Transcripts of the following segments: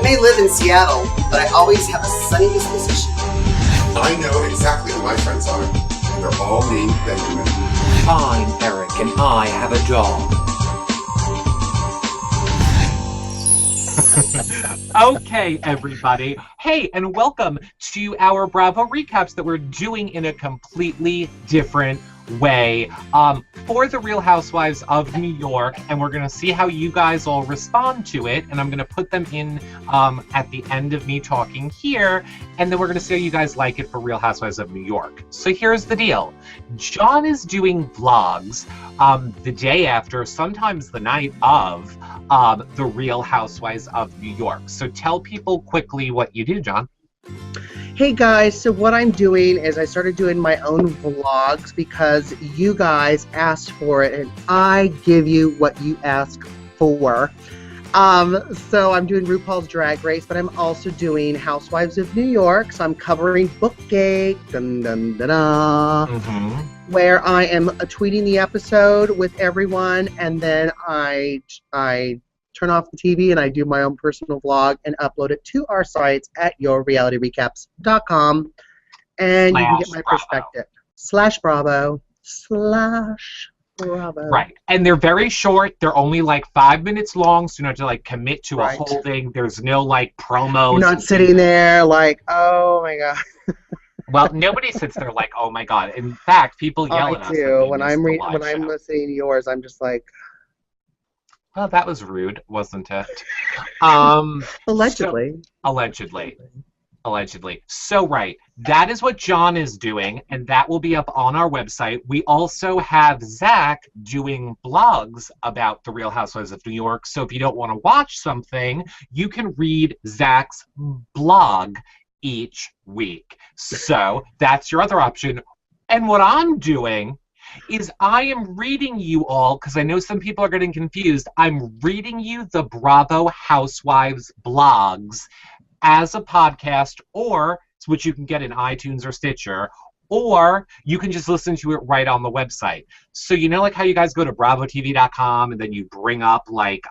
may live in Seattle, but I always have a sunny disposition. I know exactly who my friends are. They're all named Benjamin. I'm Eric, and I have a dog. Okay, everybody. Hey, and welcome to our Bravo recaps that we're doing in a completely different way for the Real Housewives of New York, and we're gonna see how you guys all respond to it, and I'm gonna put them in at the end of me talking here, and then we're gonna see how you guys like it for Real Housewives of New York. So here's the deal. John is doing vlogs the day after, sometimes the night of, the Real Housewives of New York. So tell people quickly what you do, John. Hey guys, so what I'm doing is I started doing my own vlogs because you guys asked for it and I give you what you ask for. So I'm doing RuPaul's Drag Race, but I'm also doing Housewives of New York, so I'm covering Bookgate, dun, dun, dun, dun, where I am tweeting the episode with everyone, and then I turn off the TV and I do my own personal vlog and upload it to our sites at yourrealityrecaps.com, and you can get my perspective. /Bravo. Right, and they're very short. They're only like 5 minutes long, so you don't have to like commit to a whole thing. There's no like promos. You're not sitting there like, oh my god. Well, nobody sits there like, oh my god. In fact, people yell at us. I do. When I'm listening to yours, I'm just like, well, that was rude, wasn't it? Allegedly. Allegedly. So, right. That is what John is doing, and that will be up on our website. We also have Zach doing blogs about the Real Housewives of New York. So if you don't want to watch something, you can read Zach's blog each week. So that's your other option. And what I'm doing is I am reading you all, because I know some people are getting confused, I'm reading you the Bravo Housewives blogs as a podcast, or which you can get in iTunes or Stitcher, or you can just listen to it right on the website. So you know like how you guys go to BravoTV.com and then you bring up like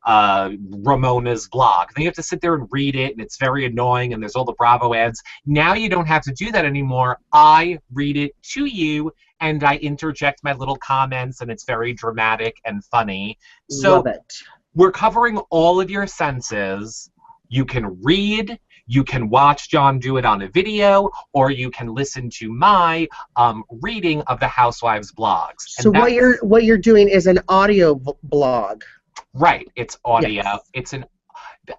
Ramona's blog. Then you have to sit there and read it, and it's very annoying, and there's all the Bravo ads. Now you don't have to do that anymore. I read it to you, and I interject my little comments, and it's very dramatic and funny. So love it. We're covering all of your senses. You can read, you can watch John do it on a video, or you can listen to my reading of the Housewives blogs. So what you're doing is an audio blog. Right, it's audio. Yes.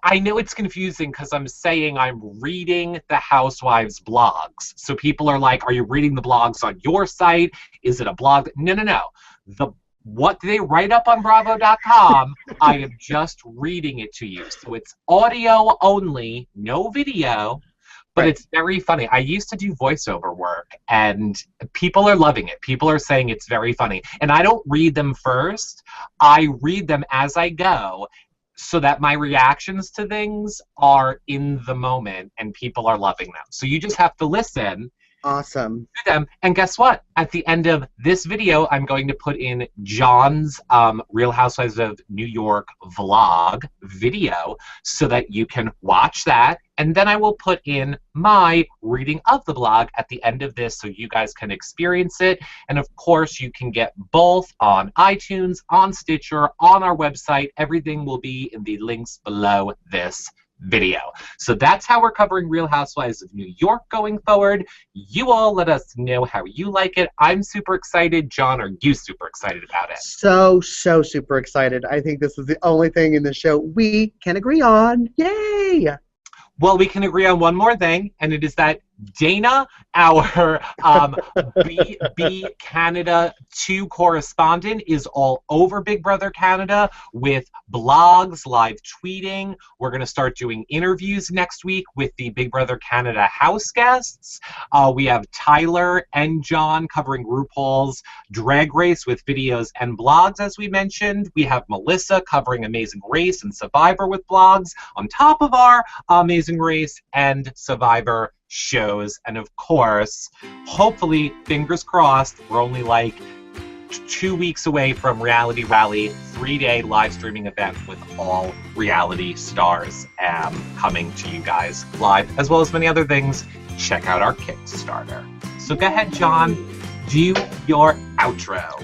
I know it's confusing because I'm saying I'm reading the Housewives blogs. So people are like, are you reading the blogs on your site? Is it a blog? No. What they write up on Bravo.com, I am just reading it to you. So it's audio only, no video, but it's very funny. I used to do voiceover work, and people are loving it. People are saying it's very funny. And I don't read them first. I read them as I go, so that my reactions to things are in the moment, and people are loving them. So you just have to listen. Awesome. To them. And guess what? At the end of this video, I'm going to put in John's Real Housewives of New York vlog video so that you can watch that. And then I will put in my reading of the blog at the end of this so you guys can experience it. And of course, you can get both on iTunes, on Stitcher, on our website. Everything will be in the links below this video. So that's how we're covering Real Housewives of New York going forward. You all let us know how you like it. I'm super excited. John, are you super excited about it? So super excited. I think this is the only thing in the show we can agree on. Yay! Well, we can agree on one more thing, and it is that Dana, our BB Canada 2 correspondent, is all over Big Brother Canada with blogs, live tweeting. We're going to start doing interviews next week with the Big Brother Canada house guests. We have Tyler and John covering RuPaul's Drag Race with videos and blogs, as we mentioned. We have Melissa covering Amazing Race and Survivor with blogs on top of our Amazing Race and Survivor shows. And of course, hopefully, fingers crossed, we're only like 2 weeks away from Reality Rally, 3-day live streaming event with all reality stars coming to you guys live, as well as many other things. Check out our Kickstarter. So go ahead, John, do your outro.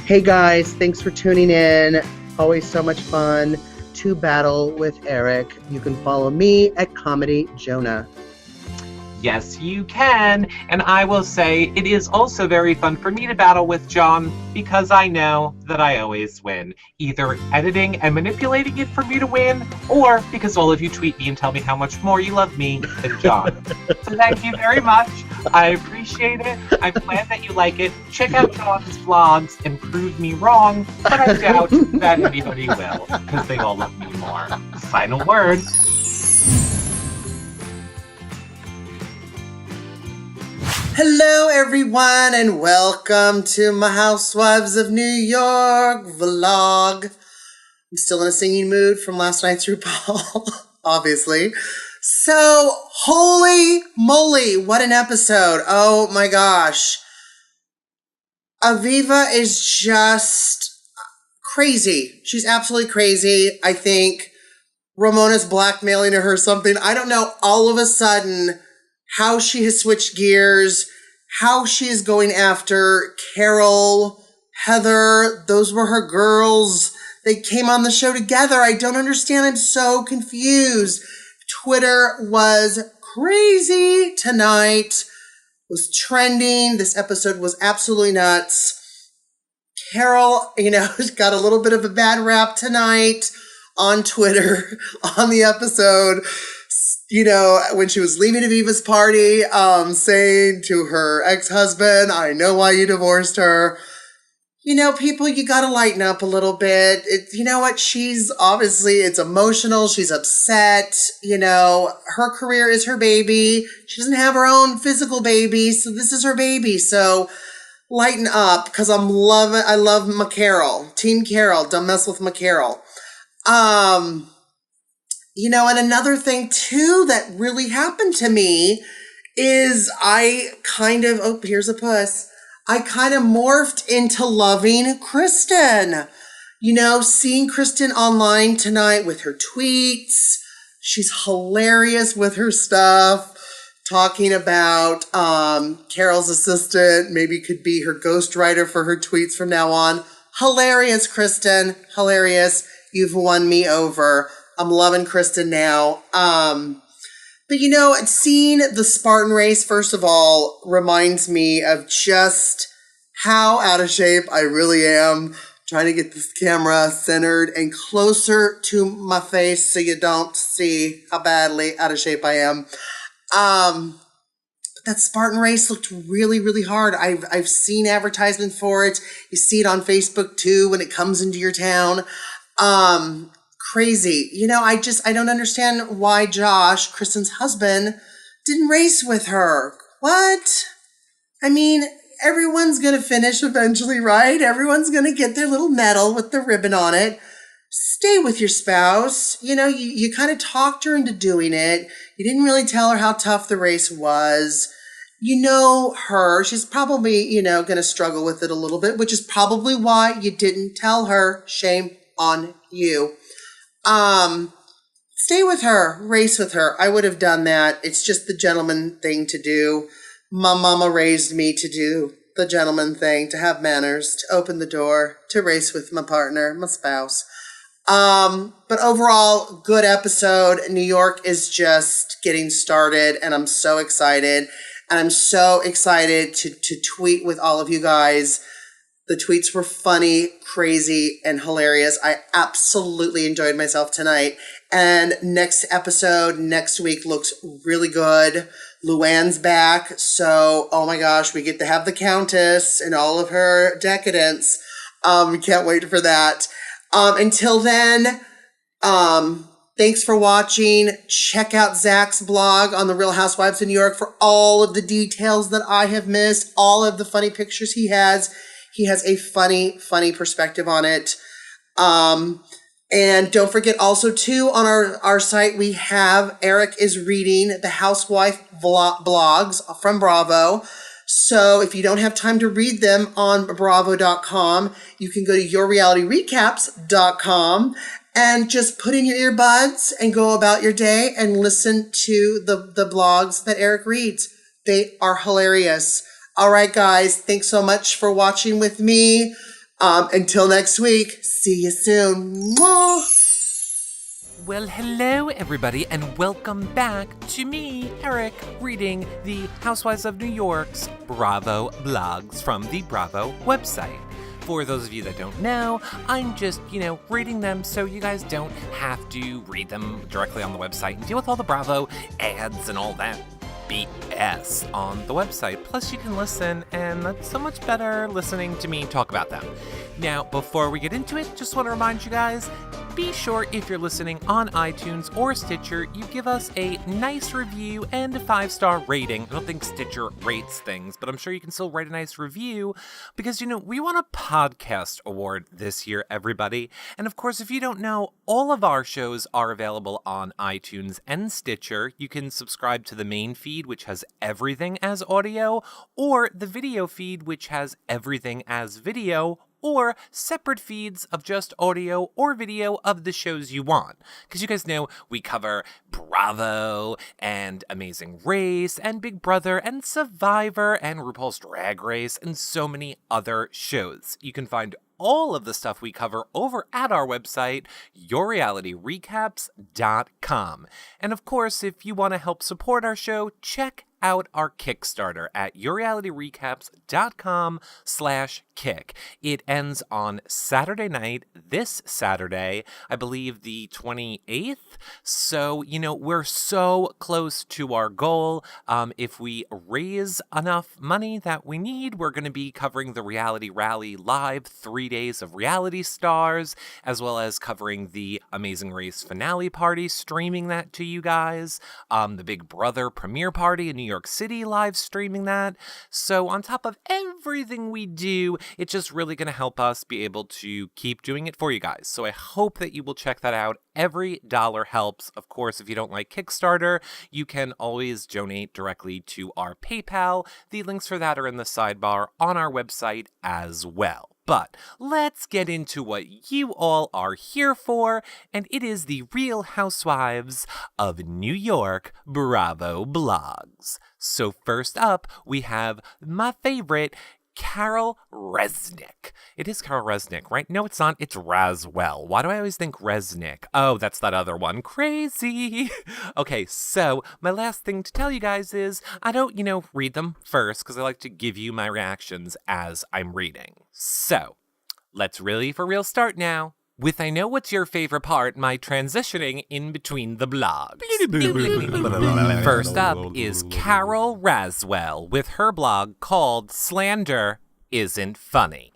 Hey guys, thanks for tuning in. Always so much fun to battle with Eric. You can follow me at Comedy Jonah. Yes, you can. And I will say it is also very fun for me to battle with John because I know that I always win. Either editing and manipulating it for me to win, or because all of you tweet me and tell me how much more you love me than John. So thank you very much. I appreciate it. I'm glad that you like it. Check out John's vlogs and prove me wrong, but I doubt that anybody will because they all love me more. Final word. Hello everyone and welcome to my Housewives of New York vlog. I'm still in a singing mood from last night's RuPaul, obviously. So, holy moly, what an episode. Oh my gosh. Aviva is just crazy. She's absolutely crazy. I think Ramona's blackmailing her or something. I don't know, all of a sudden, how she has switched gears, how she is going after Carol, Heather. Those were her girls. They came on the show together. I don't understand. I'm so confused. Twitter was crazy tonight. Was trending. This episode was absolutely nuts. Carol, got a little bit of a bad rap tonight on Twitter on the episode. When she was leaving Aviva's party, saying to her ex-husband, I know why you divorced her. People, you gotta lighten up a little bit. You know what? She's obviously, it's emotional. She's upset. Her career is her baby. She doesn't have her own physical baby, so this is her baby. So lighten up, because I love McCarroll. Team Carol. Don't mess with McCarroll. And another thing too that really happened to me is here's a puss. I kind of morphed into loving Kristen. Seeing Kristen online tonight with her tweets. She's hilarious with her stuff. Talking about Carol's assistant maybe could be her ghostwriter for her tweets from now on. Hilarious, Kristen. Hilarious. You've won me over. I'm loving Kristen now. But seeing the Spartan race, first of all, reminds me of just how out of shape I really am. Trying to get this camera centered and closer to my face so you don't see how badly out of shape I am. That Spartan race looked really, really hard. I've seen advertisements for it. You see it on Facebook too when it comes into your town. Crazy. I don't understand why Josh, Kristen's husband, didn't race with her. What? Everyone's going to finish eventually, right? Everyone's going to get their little medal with the ribbon on it. Stay with your spouse. You kind of talked her into doing it. You didn't really tell her how tough the race was. Her. She's probably, going to struggle with it a little bit, which is probably why you didn't tell her. Shame on you. Stay with her, race with her. I would have done that. It's just the gentleman thing to do. My mama raised me to do the gentleman thing, to have manners, to open the door, to race with my partner, my spouse. But overall, good episode. New York is just getting started and I'm so excited. And I'm so excited to tweet with all of you guys. The tweets were funny, crazy, and hilarious. I absolutely enjoyed myself tonight. And next episode, next week, looks really good. Luann's back. So, oh my gosh, we get to have the Countess and all of her decadence. We can't wait for that. Until then, thanks for watching. Check out Zach's blog on The Real Housewives of New York for all of the details that I have missed, all of the funny pictures he has. He has a funny perspective on it. And don't forget also, too, on our site, we have Eric is reading the Housewife blogs from Bravo. So if you don't have time to read them on bravo.com, you can go to yourrealityrecaps.com and just put in your earbuds and go about your day and listen to the blogs that Eric reads. They are hilarious. All right, guys, thanks so much for watching with me. Until next week, see you soon. Mwah! Well, hello everybody, and welcome back to me, Eric, reading the Housewives of New York's Bravo blogs from the Bravo website. For those of you that don't know, I'm just, reading them so you guys don't have to read them directly on the website and deal with all the Bravo ads and all that BS on the website. Plus, you can listen, and that's so much better listening to me talk about them. Now, before we get into it, just want to remind you guys, be sure if you're listening on iTunes or Stitcher, you give us a nice review and a 5-star rating. I don't think Stitcher rates things, but I'm sure you can still write a nice review because, we won a podcast award this year, everybody. And of course, if you don't know, all of our shows are available on iTunes and Stitcher. You can subscribe to the main feed, which has everything as audio, or the video feed, which has everything as video, or separate feeds of just audio or video of the shows you want. Because you guys know we cover Bravo and Amazing Race and Big Brother and Survivor and RuPaul's Drag Race and so many other shows. You can find all of the stuff we cover over at our website, yourrealityrecaps.com. And of course, if you want to help support our show, check out our Kickstarter at yourrealityrecaps.com/kick. It ends on Saturday night, this Saturday, I believe the 28th. So, we're so close to our goal. If we raise enough money that we need, we're going to be covering the Reality Rally Live 3 days of reality stars, as well as covering the Amazing Race finale party, streaming that to you guys, the Big Brother premiere party in New York City, live streaming that. So on top of everything we do, it's just really going to help us be able to keep doing it for you guys. So I hope that you will check that out. Every dollar helps. Of course, if you don't like Kickstarter, you can always donate directly to our PayPal. The links for that are in the sidebar on our website as well. But let's get into what you all are here for, and it is the Real Housewives of New York Bravo blogs. So first up, we have my favorite, Carol Resnick. It is Carol Resnick, right? No, it's not. It's Raswell. Why do I always think Resnick? Oh, that's that other one. Crazy. Okay, so my last thing to tell you guys is I don't, read them first because I like to give you my reactions as I'm reading. So let's really for real start now with I Know What's Your Favorite Part, my transitioning in between the blogs. First up is Carol Raswell with her blog called Slander Isn't Funny.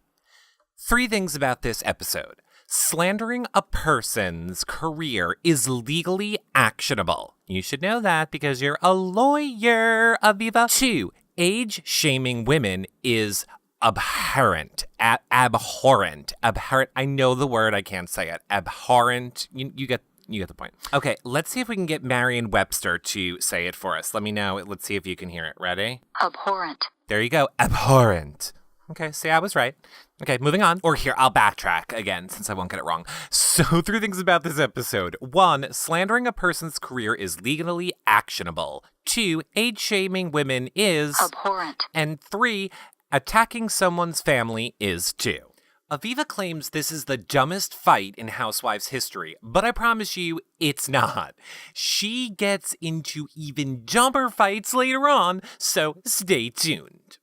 3 things about this episode. Slandering a person's career is legally actionable. You should know that because you're a lawyer, Aviva. 2, age-shaming women is abhorrent. Abhorrent. I know the word, I can't say it. Abhorrent. You get the point. Okay, let's see if we can get Marion Webster to say it for us. Let me know. Let's see if you can hear it. Ready? Abhorrent. There you go. Abhorrent. Okay, see, I was right. Okay, moving on. Or here, I'll backtrack again since I won't get it wrong. So 3 things about this episode. 1, slandering a person's career is legally actionable. 2, age-shaming women is abhorrent. And 3, attacking someone's family is too. Aviva claims this is the dumbest fight in Housewives history, but I promise you, it's not. She gets into even dumber fights later on, so stay tuned.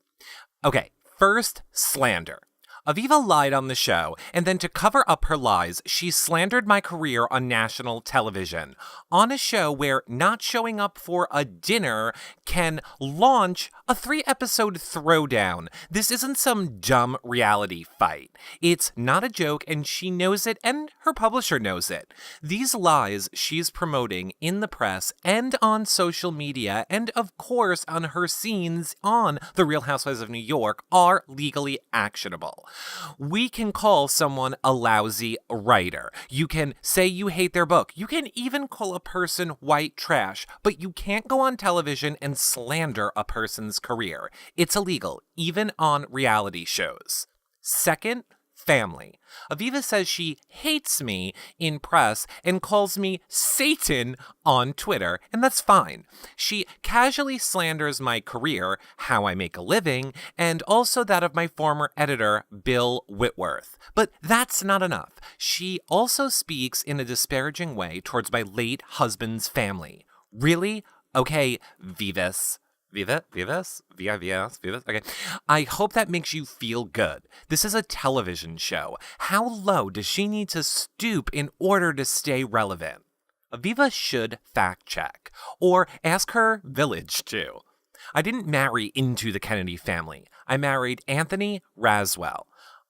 Okay, first, slander. Aviva lied on the show, and then to cover up her lies, she slandered my career on national television. On a show where not showing up for a dinner can launch a 3-episode throwdown. This isn't some dumb reality fight. It's not a joke, and she knows it, and her publisher knows it. These lies she's promoting in the press and on social media, and of course on her scenes on The Real Housewives of New York, are legally actionable. We can call someone a lousy writer. You can say you hate their book. You can even call a person white trash, but you can't go on television and slander a person's woman's career. It's illegal, even on reality shows. Second, family. Aviva says she hates me in press and calls me Satan on Twitter, and that's fine. She casually slanders my career, how I make a living, and also that of my former editor, Bill Whitworth. But that's not enough. She also speaks in a disparaging way towards my late husband's family. Really? Okay, Vivas. Vivas? Okay. I hope that makes you feel good. This is a television show. How low does she need to stoop in order to stay relevant? Aviva should fact check, or ask her village to. I didn't marry into the Kennedy family. I married Anthony Raswell.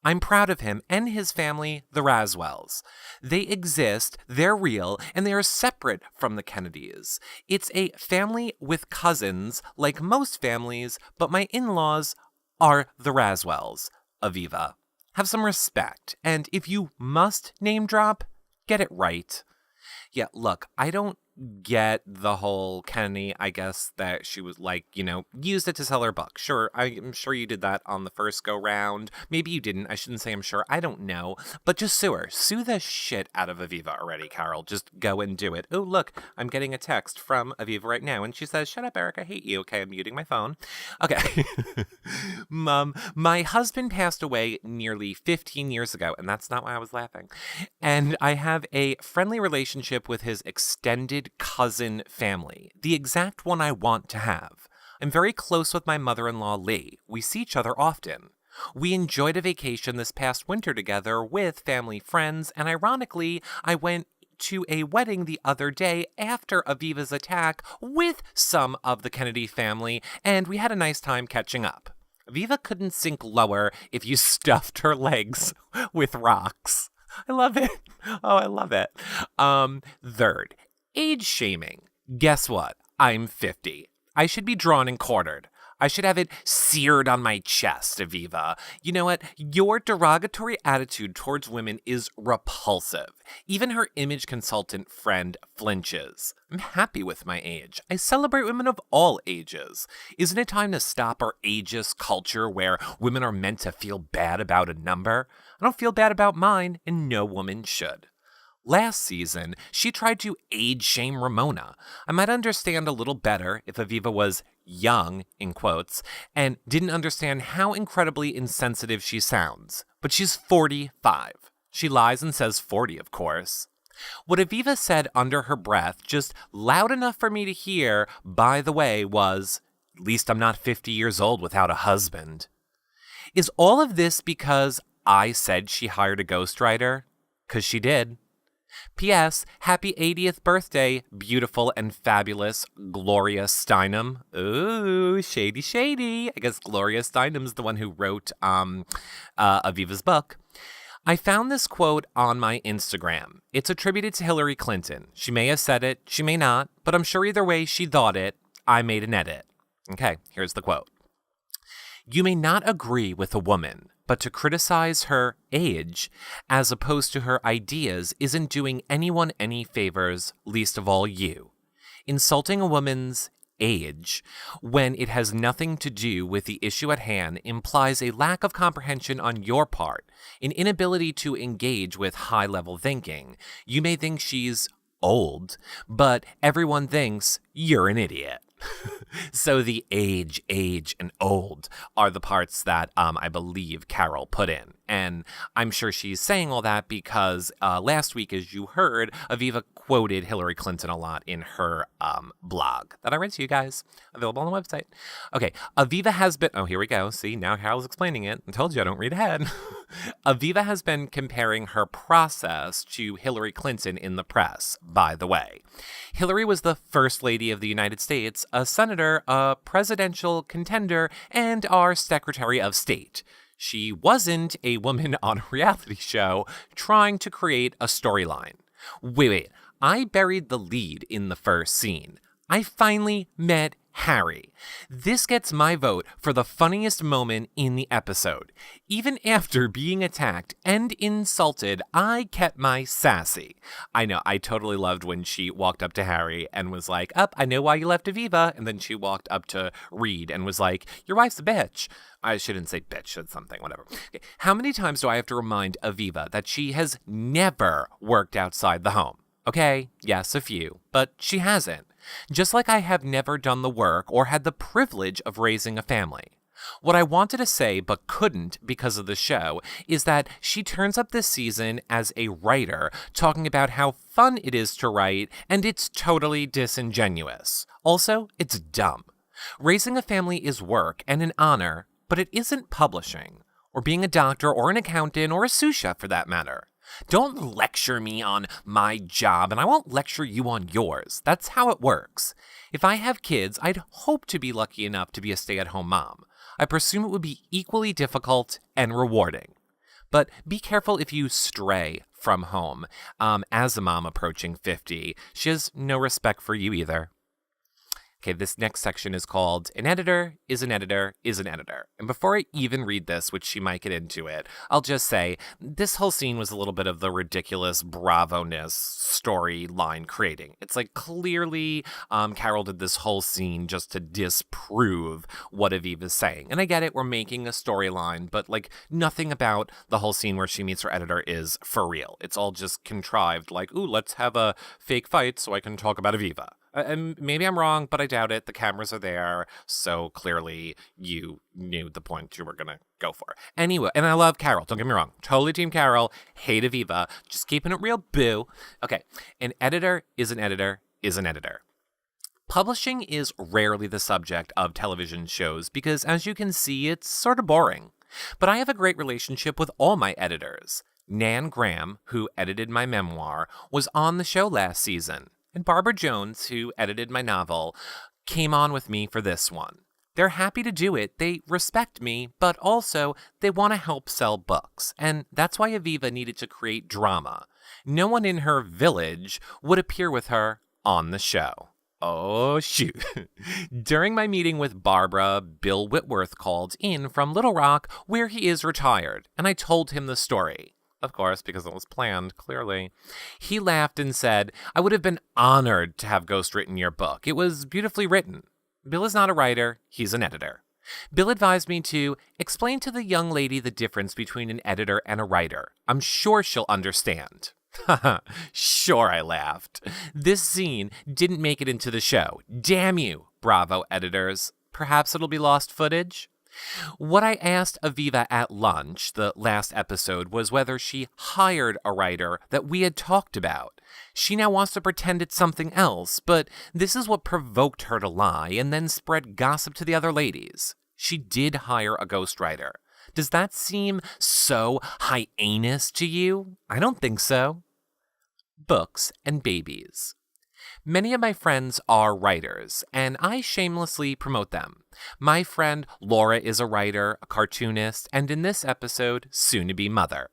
I'm proud of him and his family, the Raswells. They exist, they're real, and they are separate from the Kennedys. It's a family with cousins, like most families, but my in-laws are the Raswells. Aviva. Have some respect, and if you must name drop, get it right. Yeah, look, I don't get the whole Kennedy, I guess, that she was like, used it to sell her book. Sure, I'm sure you did that on the first go round. Maybe you didn't. I shouldn't say I'm sure. I don't know. But just sue her. Sue the shit out of Aviva already, Carol. Just go and do it. Oh, look, I'm getting a text from Aviva right now, and she says, "Shut up, Eric, I hate you." Okay, I'm muting my phone. Okay. My husband passed away nearly 15 years ago, and that's not why I was laughing. And I have a friendly relationship with his extended cousin family, the exact one I want to have. I'm very close with my mother-in-law, Lee. We see each other often. We enjoyed a vacation this past winter together with family friends, and ironically, I went to a wedding the other day after Aviva's attack with some of the Kennedy family, and we had a nice time catching up. Aviva couldn't sink lower if you stuffed her legs with rocks. I love it. Oh, I love it. Third, age shaming. Guess what? I'm 50. I should be drawn and quartered. I should have it seared on my chest, Aviva. You know what? Your derogatory attitude towards women is repulsive. Even her image consultant friend flinches. I'm happy with my age. I celebrate women of all ages. Isn't it time to stop our ageist culture where women are meant to feel bad about a number? I don't feel bad about mine, and no woman should. Last season, she tried to age shame Ramona. I might understand a little better if Aviva was young, in quotes, and didn't understand how incredibly insensitive she sounds. But she's 45. She lies and says 40, of course. What Aviva said under her breath, just loud enough for me to hear, by the way, was, "At least I'm not 50 years old without a husband." Is all of this because I said she hired a ghostwriter? 'Cause she did. P.S. Happy 80th birthday, beautiful and fabulous Gloria Steinem. Ooh, shady, shady. I guess Gloria Steinem's the one who wrote Aviva's book. I found this quote on my Instagram. It's attributed to Hillary Clinton. She may have said it, she may not, but I'm sure either way she thought it. I made an edit. Okay, here's the quote. You may not agree with a woman, but to criticize her age as opposed to her ideas isn't doing anyone any favors, least of all you. Insulting a woman's age when it has nothing to do with the issue at hand implies a lack of comprehension on your part, an inability to engage with high-level thinking. You may think she's old, but everyone thinks you're an idiot. So the age, and old are the parts that I believe Carol put in. And I'm sure she's saying all that because last week, as you heard, Aviva quoted Hillary Clinton a lot in her blog that I read to you guys, available on the website. Okay, Aviva has been... Oh, here we go. See, now Carol's explaining it. I told you I don't read ahead. Aviva has been comparing her process to Hillary Clinton in the press, by the way. Hillary was the First Lady of the United States, a senator, a presidential contender, and our Secretary of State. She wasn't a woman on a reality show trying to create a storyline. Wait, I buried the lead in the first scene. I finally met Harry. This gets my vote for the funniest moment in the episode. Even after being attacked and insulted, I kept my sassy. I know, I totally loved when she walked up to Harry and was like, I know why you left Aviva. And then she walked up to Reed and was like, your wife's a bitch. I shouldn't say bitch, it's something, whatever. Okay. How many times do I have to remind Aviva that she has never worked outside the home? Okay, yes, a few, but she hasn't. Just like I have never done the work or had the privilege of raising a family. What I wanted to say but couldn't because of the show is that she turns up this season as a writer talking about how fun it is to write, and it's totally disingenuous. Also, it's dumb. Raising a family is work and an honor, but it isn't publishing, or being a doctor or an accountant or a sous chef for that matter. Don't lecture me on my job, and I won't lecture you on yours. That's how it works. If I have kids, I'd hope to be lucky enough to be a stay-at-home mom. I presume it would be equally difficult and rewarding. But be careful if you stray from home. As a mom approaching 50, she has no respect for you either. Okay, this next section is called An Editor is an Editor is an Editor. And before I even read this, which she might get into it, I'll just say this whole scene was a little bit of the ridiculous Bravo-ness storyline creating. It's like clearly Carol did this whole scene just to disprove what Aviva's saying. And I get it, we're making a storyline, but like nothing about the whole scene where she meets her editor is for real. It's all just contrived, like, ooh, let's have a fake fight so I can talk about Aviva. And maybe I'm wrong, but I doubt it. The cameras are there, so clearly you knew the point you were going to go for. Anyway, and I love Carol. Don't get me wrong. Totally team Carol. Hate Aviva. Just keeping it real, boo. Okay, an editor is an editor is an editor. Publishing is rarely the subject of television shows because, as you can see, it's sort of boring. But I have a great relationship with all my editors. Nan Graham, who edited my memoir, was on the show last season. And Barbara Jones, who edited my novel, came on with me for this one. They're happy to do it. They respect me, but also they want to help sell books. And that's why Aviva needed to create drama. No one in her village would appear with her on the show. Oh, shoot. During my meeting with Barbara, Bill Whitworth called in from Little Rock, where he is retired, and I told him the story. Of course, because it was planned, clearly. He laughed and said, I would have been honored to have ghostwritten your book. It was beautifully written. Bill is not a writer, he's an editor. Bill advised me to explain to the young lady the difference between an editor and a writer. I'm sure she'll understand. Haha, sure, I laughed. This scene didn't make it into the show. Damn you, Bravo editors. Perhaps it'll be lost footage? What I asked Aviva at lunch, the last episode, was whether she hired a writer that we had talked about. She now wants to pretend it's something else, but this is what provoked her to lie and then spread gossip to the other ladies. She did hire a ghostwriter. Does that seem so heinous to you? I don't think so. Books and babies. Many of my friends are writers, and I shamelessly promote them. My friend Laura is a writer, a cartoonist, and in this episode, soon-to-be mother.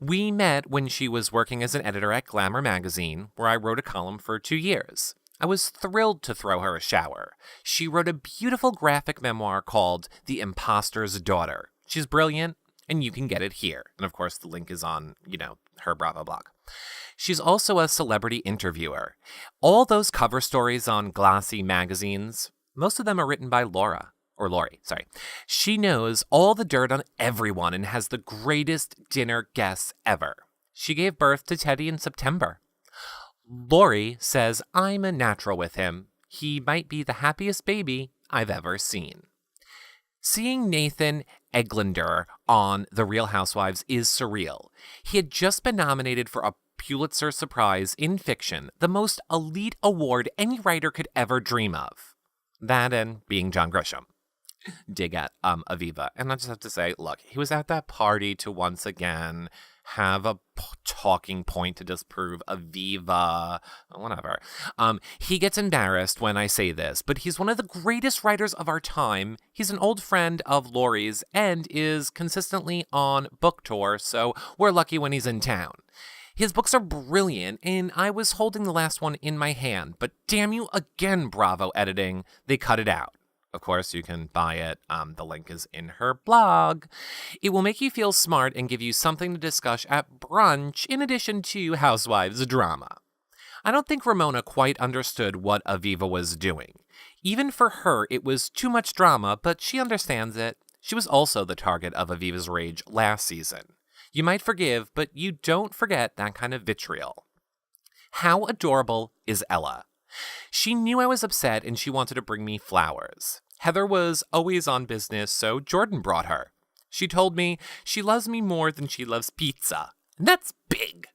We met when she was working as an editor at Glamour magazine, where I wrote a column for 2 years. I was thrilled to throw her a shower. She wrote a beautiful graphic memoir called The Imposter's Daughter. She's brilliant, and you can get it here. And of course, the link is on, her Bravo blog. She's also a celebrity interviewer. All those cover stories on glossy magazines, most of them are written by Lori. She knows all the dirt on everyone and has the greatest dinner guests ever. She gave birth to Teddy in September. Lori says I'm a natural with him. He might be the happiest baby I've ever seen. Seeing Nathan Eglander on The Real Housewives is surreal. He had just been nominated for a Pulitzer Prize in fiction, the most elite award any writer could ever dream of. That and being John Grisham. Dig at Aviva. And I just have to say, look, he was at that party to once again have a talking point to disprove Aviva, whatever. He gets embarrassed when I say this, but he's one of the greatest writers of our time. He's an old friend of Lori's and is consistently on book tour, so we're lucky when he's in town. His books are brilliant, and I was holding the last one in my hand, but damn you again, Bravo Editing, they cut it out. Of course, you can buy it. The link is in her blog. It will make you feel smart and give you something to discuss at brunch in addition to Housewives drama. I don't think Ramona quite understood what Aviva was doing. Even for her, it was too much drama, but she understands it. She was also the target of Aviva's rage last season. You might forgive, but you don't forget that kind of vitriol. How adorable is Ella? She knew I was upset and she wanted to bring me flowers. Heather was always on business, so Jordan brought her. She told me she loves me more than she loves pizza. And that's big.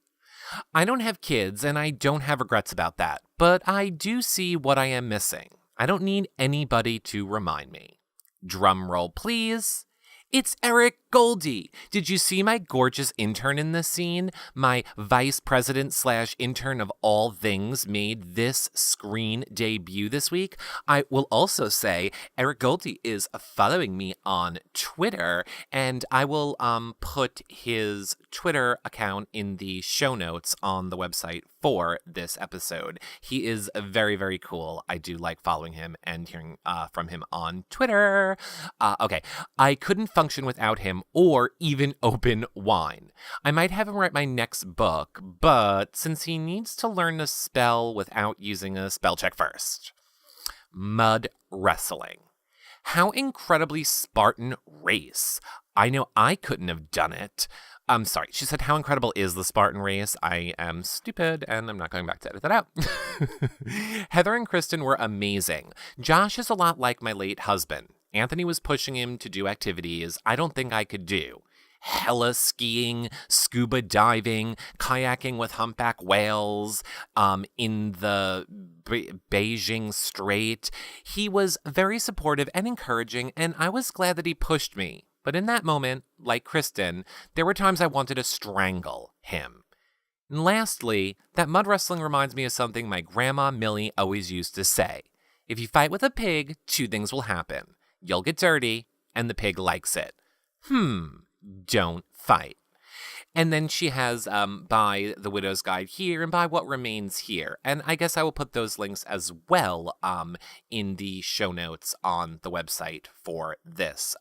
I don't have kids and I don't have regrets about that, but I do see what I am missing. I don't need anybody to remind me. Drum roll, please. It's Eric Goldie. Did you see my gorgeous intern in this scene? My vice president / intern of all things made this screen debut this week. I will also say Eric Goldie is following me on Twitter, and I will put his Twitter account in the show notes on the website for this episode. He is very, very cool. I do like following him and hearing from him on Twitter. Okay, I couldn't function without him or even open wine. I might have him write my next book, but since he needs to learn to spell without using a spell check first. Mud wrestling. How incredibly Spartan race. I know I couldn't have done it. I'm sorry. She said, how incredible is the Spartan race? I am stupid, and I'm not going back to edit that out. Heather and Kristen were amazing. Josh is a lot like my late husband. Anthony was pushing him to do activities I don't think I could do. Hella skiing, scuba diving, kayaking with humpback whales, in the Beijing Strait. He was very supportive and encouraging, and I was glad that he pushed me. But in that moment, like Kristen, there were times I wanted to strangle him. And lastly, that mud wrestling reminds me of something my grandma Millie always used to say. If you fight with a pig, 2 things will happen. You'll get dirty, and the pig likes it. Don't fight. And then she has Buy the Widow's Guide here and Buy What Remains Here. And I guess I will put those links as well in the show notes on the website for this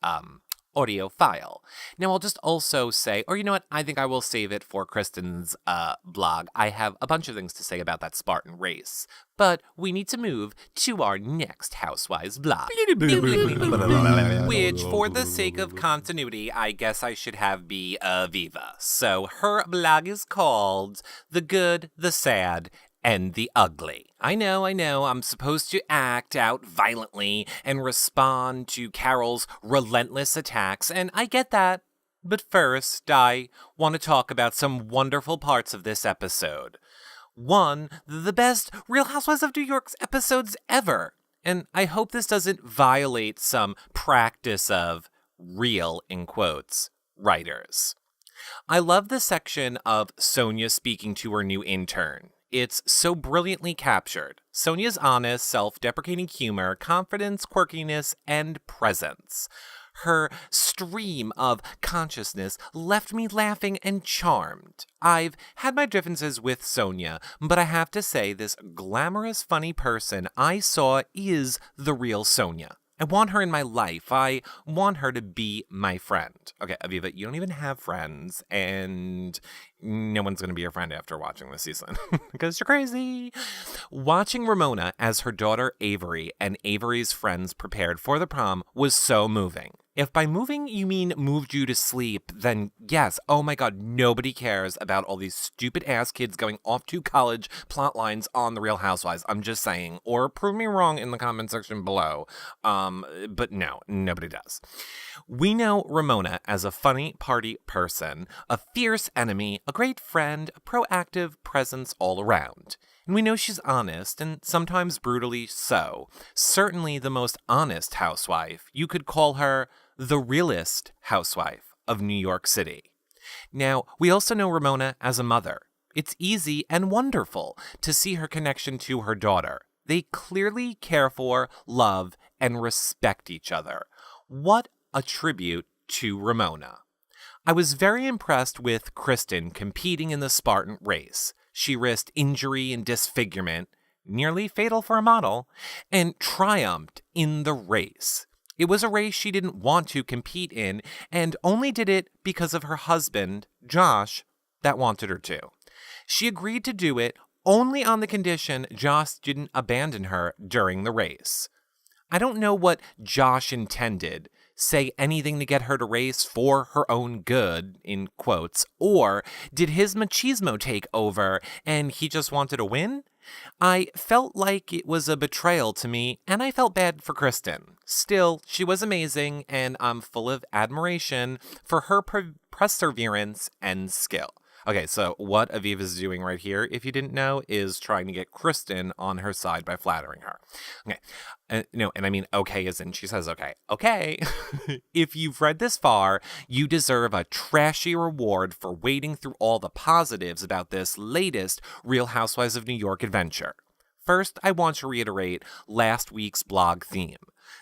audio file. Now, I'll just also say, or you know what, I think I will save it for Kristen's blog. I have a bunch of things to say about that Spartan race, but we need to move to our next Housewives blog. Which, for the sake of continuity, I guess I should have be Aviva. So her blog is called The Good, the Sad, and the Ugly. I know, I'm supposed to act out violently and respond to Carol's relentless attacks, and I get that. But first, I want to talk about some wonderful parts of this episode. One, the best Real Housewives of New York's episodes ever. And I hope this doesn't violate some practice of real, in quotes, writers. I love the section of Sonia speaking to her new intern. It's so brilliantly captured. Sonia's honest, self-deprecating humor, confidence, quirkiness, and presence. Her stream of consciousness left me laughing and charmed. I've had my differences with Sonia, but I have to say this glamorous, funny person I saw is the real Sonia. I want her in my life. I want her to be my friend. Okay, Aviva, you don't even have friends, and no one's going to be your friend after watching this season because you're crazy. Watching Ramona as her daughter Avery and Avery's friends prepared for the prom was so moving. If by moving you mean moved you to sleep, then yes, oh my god, nobody cares about all these stupid ass kids going off to college plot lines on The Real Housewives. I'm just saying, or prove me wrong in the comment section below. But no, nobody does. We know Ramona as a funny party person, a fierce enemy, a great friend, a proactive presence all around. And we know she's honest, and sometimes brutally so. Certainly the most honest housewife. You could call her the realest housewife of New York City. Now, we also know Ramona as a mother. It's easy and wonderful to see her connection to her daughter. They clearly care for, love, and respect each other. What a tribute to Ramona. I was very impressed with Kristen competing in the Spartan race. She risked injury and disfigurement, nearly fatal for a model, and triumphed in the race. It was a race she didn't want to compete in, and only did it because of her husband, Josh, that wanted her to. She agreed to do it only on the condition Josh didn't abandon her during the race. I don't know what Josh intended, say anything to get her to race for her own good, in quotes, or did his machismo take over and he just wanted to win? I felt like it was a betrayal to me, and I felt bad for Kristen. Still, she was amazing, and I'm full of admiration for her perseverance and skill. Okay, so what Aviva's doing right here, if you didn't know, is trying to get Kristen on her side by flattering her. Okay, and I mean okay as in she says okay. Okay, if you've read this far, you deserve a trashy reward for wading through all the positives about this latest Real Housewives of New York adventure. First, I want to reiterate last week's blog theme.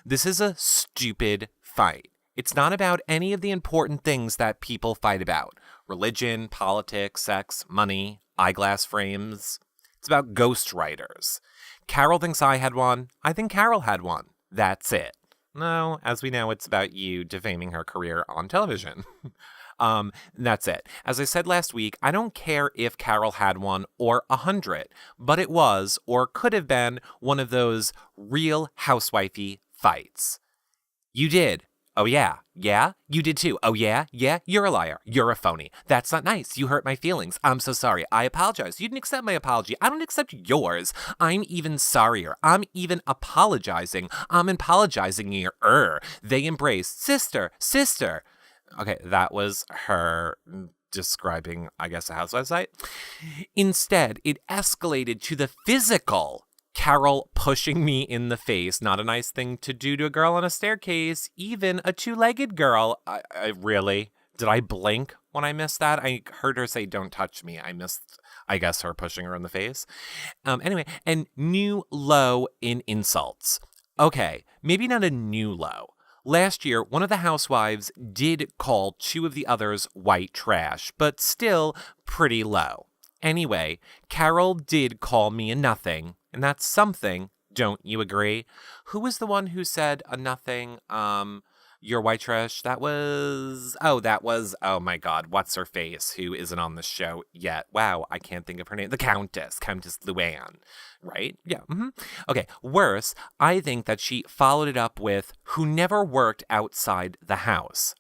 This is a stupid fight. It's not about any of the important things that people fight about. Religion, politics, sex, money, eyeglass frames. It's about ghostwriters. Carol thinks I had one. I think Carol had one. That's it. No, as we know, it's about you defaming her career on television. That's it. As I said last week, I don't care if Carol had one or 100, but it was, or could have been, one of those real housewifey fights. You did. Oh, yeah. Yeah? You did too. Oh, yeah? Yeah? You're a liar. You're a phony. That's not nice. You hurt my feelings. I'm so sorry. I apologize. You didn't accept my apology. I don't accept yours. I'm even sorrier. I'm even apologizing. I'm apologizing here. They embraced. Sister. Sister. Okay, that was her describing, I guess, a housewife site. Instead, it escalated to the physical. Carol pushing me in the face. Not a nice thing to do to a girl on a staircase, even a two-legged girl. I really? Did I blink when I missed that? I heard her say, don't touch me. I missed, I guess, her pushing her in the face. Anyway, and new low in insults. Okay, maybe not a new low. Last year, one of the housewives did call two of the others white trash, but still pretty low. Anyway, Carol did call me a nothing. And that's something, don't you agree? Who was the one who said a nothing, you're white trash? That was, oh my God, what's her face, who isn't on the show yet? Wow, I can't think of her name. The Countess Luann, right? Yeah, Okay, worse, I think that she followed it up with, who never worked outside the house.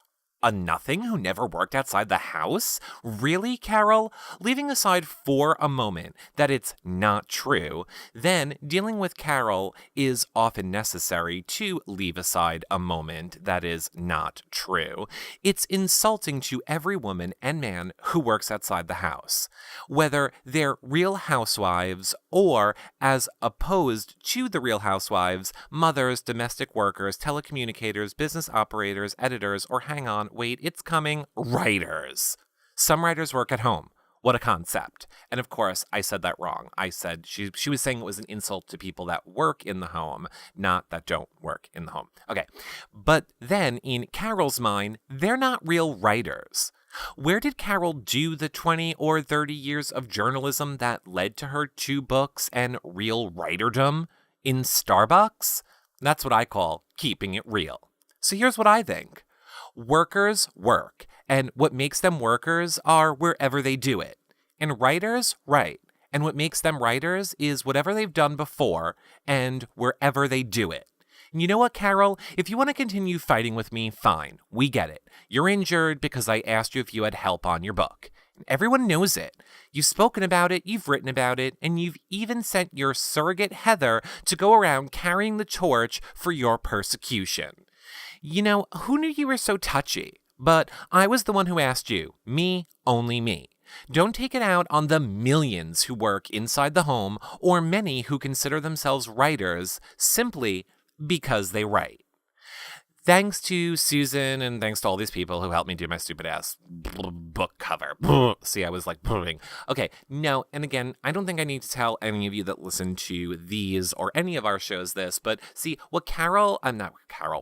A nothing who never worked outside the house? Really, Carol? Leaving aside for a moment that it's not true, then dealing with Carol is often necessary to leave aside a moment that is not true. It's insulting to every woman and man who works outside the house, whether they're real housewives or, as opposed to the real housewives, mothers, domestic workers, telecommunicators, business operators, editors, or hang on, wait, it's coming, writers. Some writers work at home. What a concept. And of course, I said that wrong. I said she was saying it was an insult to people that work in the home, not that don't work in the home. Okay. But then in Carol's mind, they're not real writers. Where did Carol do the 20 or 30 years of journalism that led to her 2 books and real writerdom? In Starbucks? That's what I call keeping it real. So here's what I think. Workers work, and what makes them workers are wherever they do it. And writers write, and what makes them writers is whatever they've done before and wherever they do it. And you know what, Carol? If you want to continue fighting with me, fine. We get it. You're injured because I asked you if you had help on your book. Everyone knows it. You've spoken about it, you've written about it, and you've even sent your surrogate Heather to go around carrying the torch for your persecution. You know, who knew you were so touchy? But I was the one who asked you. Me, only me. Don't take it out on the millions who work inside the home or many who consider themselves writers simply because they write. Thanks to Susan and thanks to all these people who helped me do my stupid ass book cover. See, I was like, okay, no. And again, I don't think I need to tell any of you that listen to these or any of our shows this, but see, what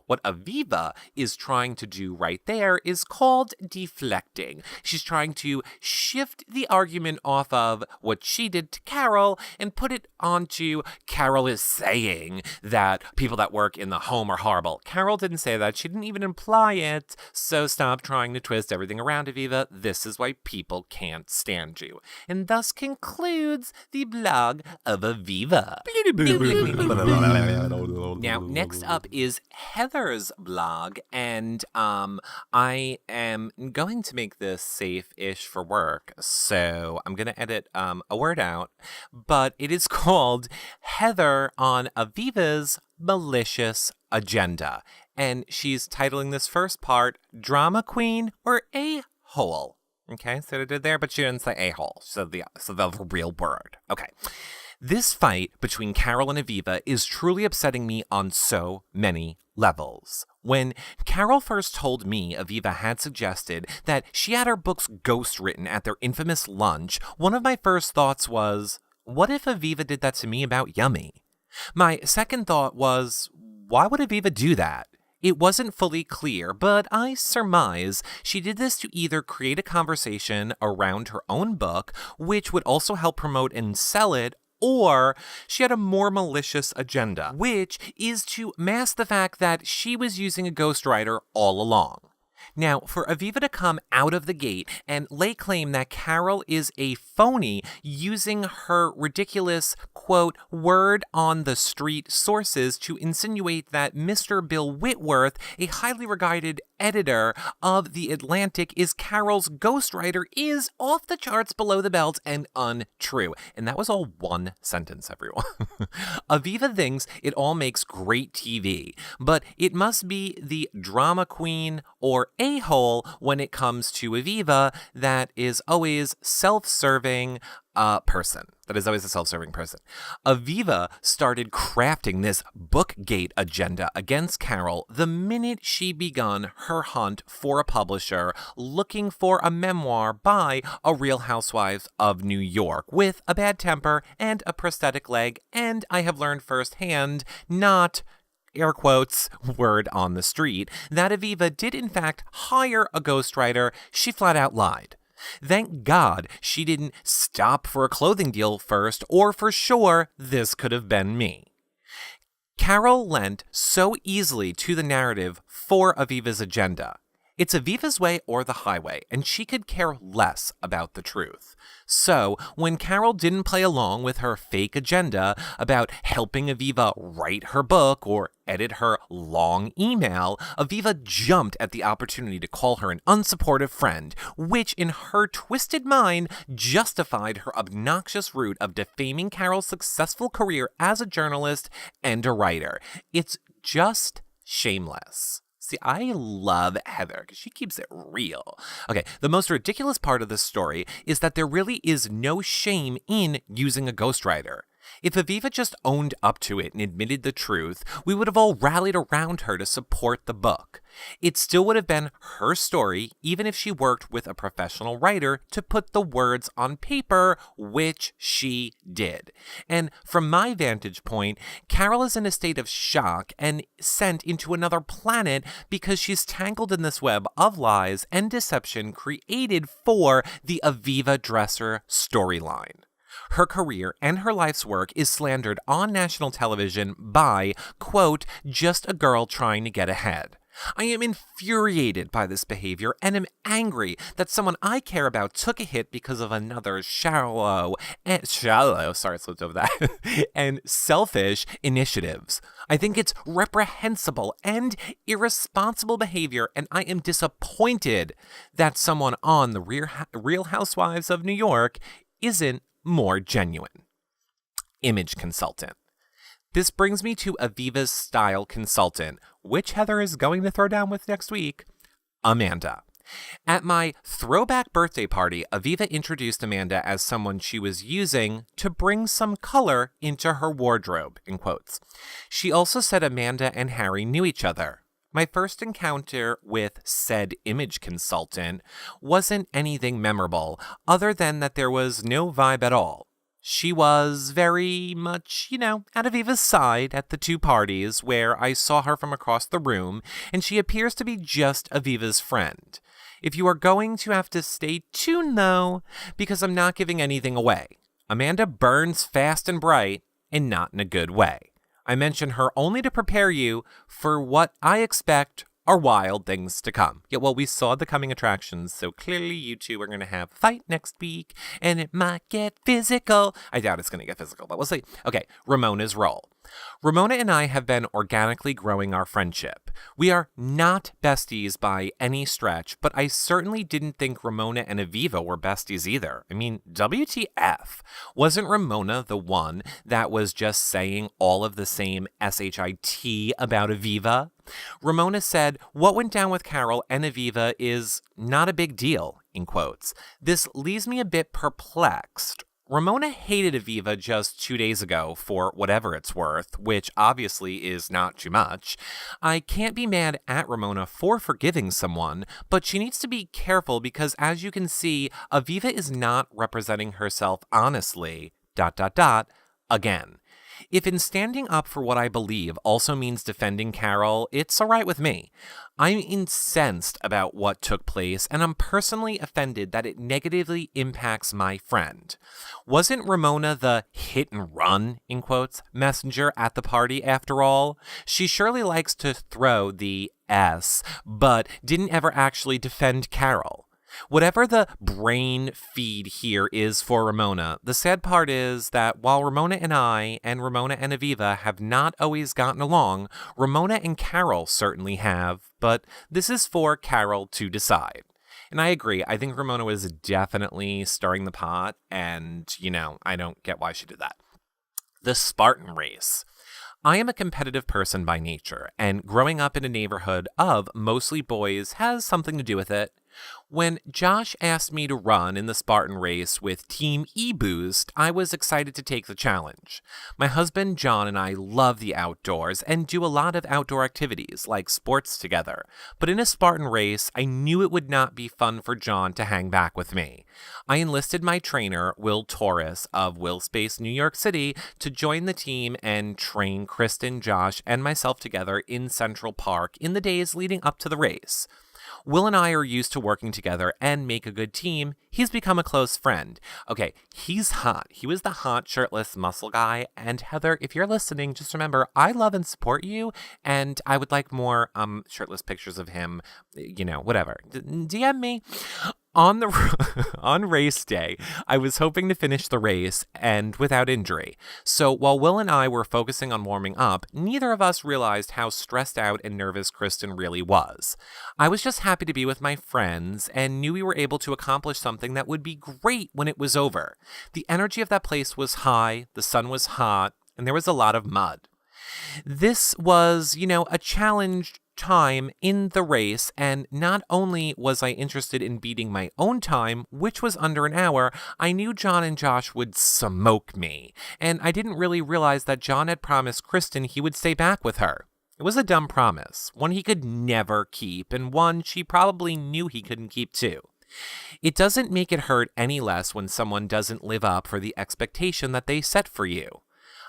what Aviva is trying to do right there is called deflecting. She's trying to shift the argument off of what she did to Carol and put it onto Carol is saying that people that work in the home are horrible. Carol didn't say that. She didn't even imply it. So stop trying to twist everything around, Aviva. This is why people can't stand you. And thus concludes the blog of Aviva. Now, next up is Heather's blog, and I am going to make this safe-ish for work, so I'm going to edit a word out, but it is called Heather on Aviva's Malicious Agenda, and she's titling this first part, Drama Queen or A-Hole. Okay, so what I did there, but she didn't say a-hole, so the real word. Okay. This fight between Carol and Aviva is truly upsetting me on so many levels. When Carol first told me Aviva had suggested that she had her books ghostwritten at their infamous lunch, one of my first thoughts was, what if Aviva did that to me about Yummy? My second thought was, why would Aviva do that? It wasn't fully clear, but I surmise she did this to either create a conversation around her own book, which would also help promote and sell it, or she had a more malicious agenda, which is to mask the fact that she was using a ghostwriter all along. Now, for Aviva to come out of the gate and lay claim that Carol is a phony using her ridiculous, quote, word on the street sources to insinuate that Mr. Bill Whitworth, a highly regarded editor of The Atlantic, is Carol's ghostwriter is off the charts below the belt and untrue. And that was all one sentence, everyone. Aviva thinks it all makes great TV, but it must be the drama queen or a-hole when it comes to Aviva that is always self-serving person. That is always a self-serving person. Aviva started crafting this Bookgate agenda against Carol the minute she begun her hunt for a publisher looking for a memoir by a Real Housewives of New York with a bad temper and a prosthetic leg, and I have learned firsthand, not air quotes, word on the street, that Aviva did in fact hire a ghostwriter. She flat out lied. Thank God she didn't stop for a clothing deal first, or for sure, this could have been me. Carol lent so easily to the narrative for Aviva's agenda. It's Aviva's way or the highway, and she could care less about the truth. So, when Carol didn't play along with her fake agenda about helping Aviva write her book or edit her long email, Aviva jumped at the opportunity to call her an unsupportive friend, which in her twisted mind justified her obnoxious route of defaming Carol's successful career as a journalist and a writer. It's just shameless. See, I love Heather because she keeps it real. Okay, the most ridiculous part of this story is that there really is no shame in using a ghostwriter. If Aviva just owned up to it and admitted the truth, we would have all rallied around her to support the book. It still would have been her story, even if she worked with a professional writer to put the words on paper, which she did. And from my vantage point, Carol is in a state of shock and sent into another planet because she's tangled in this web of lies and deception created for the Aviva Dresser storyline. Her career and her life's work is slandered on national television by, quote, just a girl trying to get ahead. I am infuriated by this behavior and am angry that someone I care about took a hit because of another shallow, and selfish initiatives. I think it's reprehensible and irresponsible behavior, and I am disappointed that someone on the Real Housewives of New York isn't more genuine. Image consultant. This brings me to Aviva's style consultant, which Heather is going to throw down with next week, Amanda. At my throwback birthday party, Aviva introduced Amanda as someone she was using to bring some color into her wardrobe, in quotes. She also said Amanda and Harry knew each other. My first encounter with said image consultant wasn't anything memorable, other than that there was no vibe at all. She was very much, at Aviva's side at the two parties where I saw her from across the room, and she appears to be just Aviva's friend. If you are going to have to stay tuned, though, because I'm not giving anything away. Amanda burns fast and bright, and not in a good way. I mention her only to prepare you for what I expect are wild things to come. Yeah, well, we saw the coming attractions, so clearly you two are going to have a fight next week, and it might get physical. I doubt it's going to get physical, but we'll see. Okay, Ramona's role. Ramona and I have been organically growing our friendship. We are not besties by any stretch, but I certainly didn't think Ramona and Aviva were besties either. I mean, WTF? Wasn't Ramona the one that was just saying all of the same SHIT about Aviva? Ramona said, "What went down with Carol and Aviva is not a big deal," in quotes. This leaves me a bit perplexed. Ramona hated Aviva just 2 days ago for whatever it's worth, which obviously is not too much. I can't be mad at Ramona for forgiving someone, but she needs to be careful because, as you can see, Aviva is not representing herself honestly, ... again. If in standing up for what I believe also means defending Carol, it's all right with me. I'm incensed about what took place, and I'm personally offended that it negatively impacts my friend. Wasn't Ramona the hit and run, in quotes, messenger at the party after all? She surely likes to throw the S, but didn't ever actually defend Carol. Whatever the brain feed here is for Ramona, the sad part is that while Ramona and I and Ramona and Aviva have not always gotten along, Ramona and Carol certainly have, but this is for Carol to decide. And I agree, I think Ramona was definitely stirring the pot, and, I don't get why she did that. The Spartan race. I am a competitive person by nature, and growing up in a neighborhood of mostly boys has something to do with it. When Josh asked me to run in the Spartan race with Team E-Boost, I was excited to take the challenge. My husband John and I love the outdoors and do a lot of outdoor activities like sports together, but in a Spartan race, I knew it would not be fun for John to hang back with me. I enlisted my trainer, Will Torres of Will Space, New York City, to join the team and train Kristen, Josh, and myself together in Central Park in the days leading up to the race. Will and I are used to working together and make a good team. He's become a close friend. Okay, he's hot. He was the hot shirtless muscle guy. And Heather, if you're listening, just remember, I love and support you. And I would like more shirtless pictures of him, whatever. DM me. On race day, I was hoping to finish the race and without injury. So while Will and I were focusing on warming up, neither of us realized how stressed out and nervous Kristen really was. I was just happy to be with my friends and knew we were able to accomplish something that would be great when it was over. The energy of that place was high, the sun was hot, and there was a lot of mud. This was, a challenge time in the race, and not only was I interested in beating my own time, which was under an hour, I knew John and Josh would smoke me, and I didn't really realize that John had promised Kristen he would stay back with her. It was a dumb promise, one he could never keep, and one she probably knew he couldn't keep too. It doesn't make it hurt any less when someone doesn't live up for the expectation that they set for you.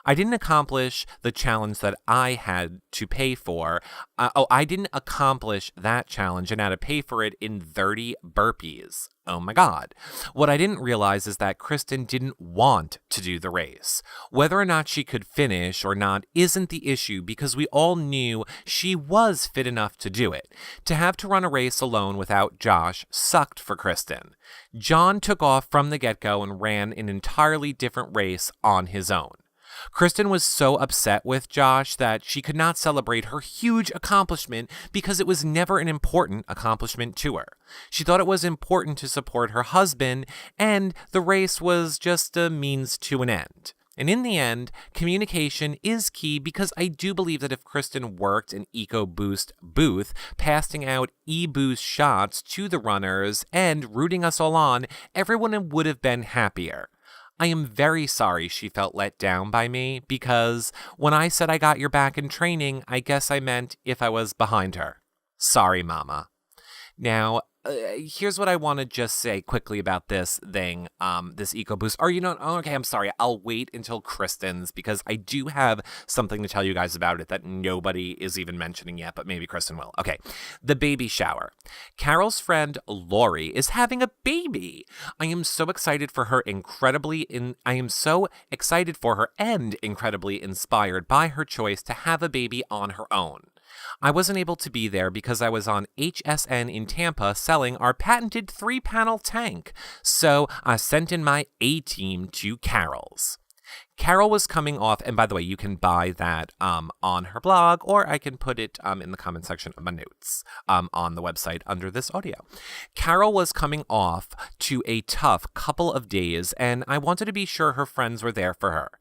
I didn't accomplish the challenge that I had to pay for. I didn't accomplish that challenge and had to pay for it in 30 burpees. Oh my God. What I didn't realize is that Kristen didn't want to do the race. Whether or not she could finish or not isn't the issue because we all knew she was fit enough to do it. To have to run a race alone without Josh sucked for Kristen. John took off from the get-go and ran an entirely different race on his own. Kristen was so upset with Josh that she could not celebrate her huge accomplishment because it was never an important accomplishment to her. She thought it was important to support her husband, and the race was just a means to an end. And in the end, communication is key because I do believe that if Kristen worked an EcoBoost booth, passing out e-boost shots to the runners and rooting us all on, everyone would have been happier. I am very sorry she felt let down by me because when I said I got your back in training, I guess I meant if I was behind her. Sorry, Mama. Now, here's what I want to just say quickly about this thing, this EcoBoost. Or, okay, I'm sorry. I'll wait until Kristen's because I do have something to tell you guys about it that nobody is even mentioning yet, but maybe Kristen will. Okay, the baby shower. Carol's friend Lori is having a baby. I am so excited for her and incredibly inspired by her choice to have a baby on her own. I wasn't able to be there because I was on HSN in Tampa selling our patented 3-panel tank, so I sent in my A-team to Carol's. Carol was coming off, and by the way, you can buy that on her blog, or I can put it in the comment section of my notes on the website under this audio. Carol was coming off to a tough couple of days, and I wanted to be sure her friends were there for her.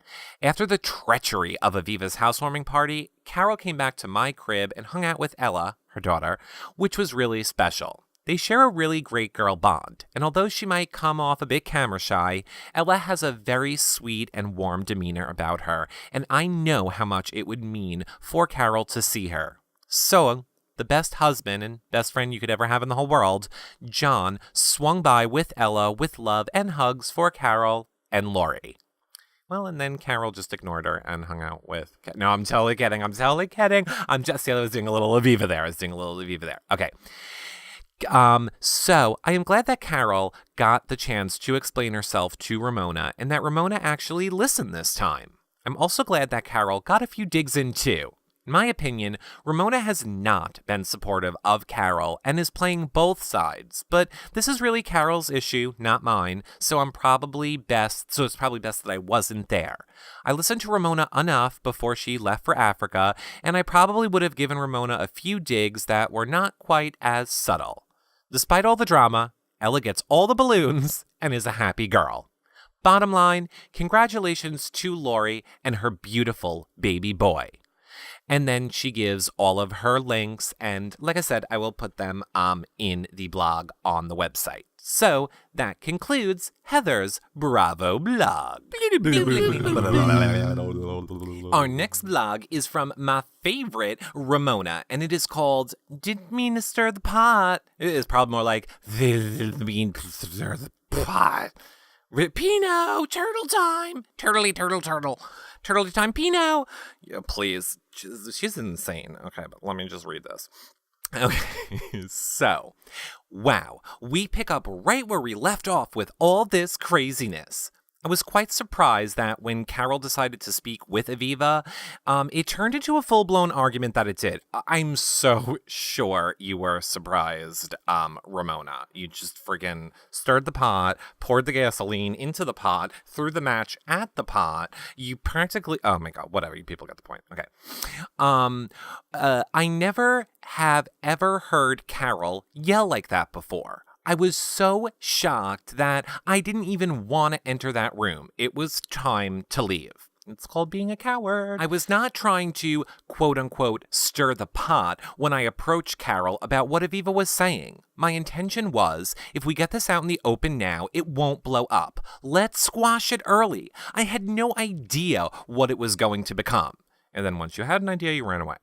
After the treachery of Aviva's housewarming party, Carol came back to my crib and hung out with Ella, her daughter, which was really special. They share a really great girl bond, and although she might come off a bit camera shy, Ella has a very sweet and warm demeanor about her, and I know how much it would mean for Carol to see her. So, the best husband and best friend you could ever have in the whole world, John, swung by with Ella with love and hugs for Carol and Lori. Well, and then Carol just ignored her and hung out with... No, I'm totally kidding. I was doing a little Aviva there. Okay. So I am glad that Carol got the chance to explain herself to Ramona and that Ramona actually listened this time. I'm also glad that Carol got a few digs in too. In my opinion, Ramona has not been supportive of Carol and is playing both sides, but this is really Carol's issue, not mine, so it's probably best that I wasn't there. I listened to Ramona enough before she left for Africa, and I probably would have given Ramona a few digs that were not quite as subtle. Despite all the drama, Ella gets all the balloons and is a happy girl. Bottom line, congratulations to Lori and her beautiful baby boy. And then she gives all of her links, and like I said, I will put them in the blog on the website. So that concludes Heather's Bravo blog. Our next blog is from my favorite, Ramona, and it is called Didn't Mean to Stir the Pot. It is probably more like Didn't Mean to Stir the Pot. Pinot, turtle time. Turtley time, Pinot. Yeah, please. She's insane. Okay, but let me just read this. Okay, so, wow, we pick up right where we left off with all this craziness. I was quite surprised that when Carol decided to speak with Aviva, it turned into a full-blown argument that it did. I'm so sure you were surprised, Ramona. You just friggin' stirred the pot, poured the gasoline into the pot, threw the match at the pot. You practically... Oh my god, whatever. You people get the point. Okay. I never have ever heard Carol yell like that before. I was so shocked that I didn't even want to enter that room. It was time to leave. It's called being a coward. I was not trying to, quote-unquote, stir the pot when I approached Carol about what Aviva was saying. My intention was, if we get this out in the open now, it won't blow up. Let's squash it early. I had no idea what it was going to become. And then once you had an idea, you ran away.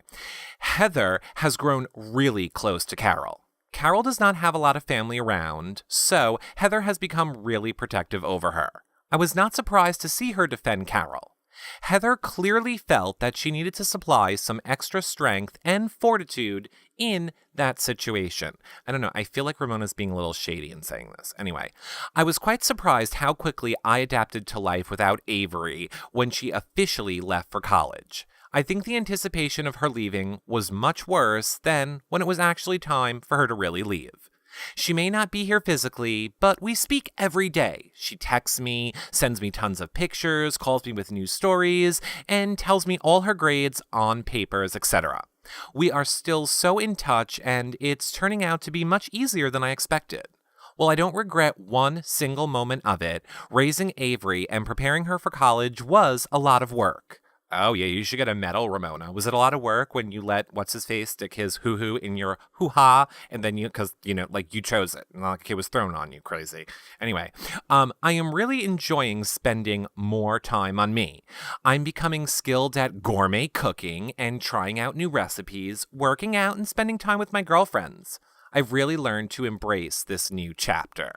Heather has grown really close to Carol. Carol does not have a lot of family around, so Heather has become really protective over her. I was not surprised to see her defend Carol. Heather clearly felt that she needed to supply some extra strength and fortitude in that situation. I don't know, I feel like Ramona's being a little shady in saying this. Anyway, I was quite surprised how quickly I adapted to life without Avery when she officially left for college. I think the anticipation of her leaving was much worse than when it was actually time for her to really leave. She may not be here physically, but we speak every day. She texts me, sends me tons of pictures, calls me with new stories, and tells me all her grades on papers, etc. We are still so in touch, and it's turning out to be much easier than I expected. While I don't regret one single moment of it, raising Avery and preparing her for college was a lot of work. Oh, yeah, you should get a medal, Ramona. Was it a lot of work when you let what's-his-face stick his hoo-hoo in your hoo-ha, and then because, like, you chose it, not like it was thrown on you, crazy. Anyway, I am really enjoying spending more time on me. I'm becoming skilled at gourmet cooking and trying out new recipes, working out, and spending time with my girlfriends. I've really learned to embrace this new chapter.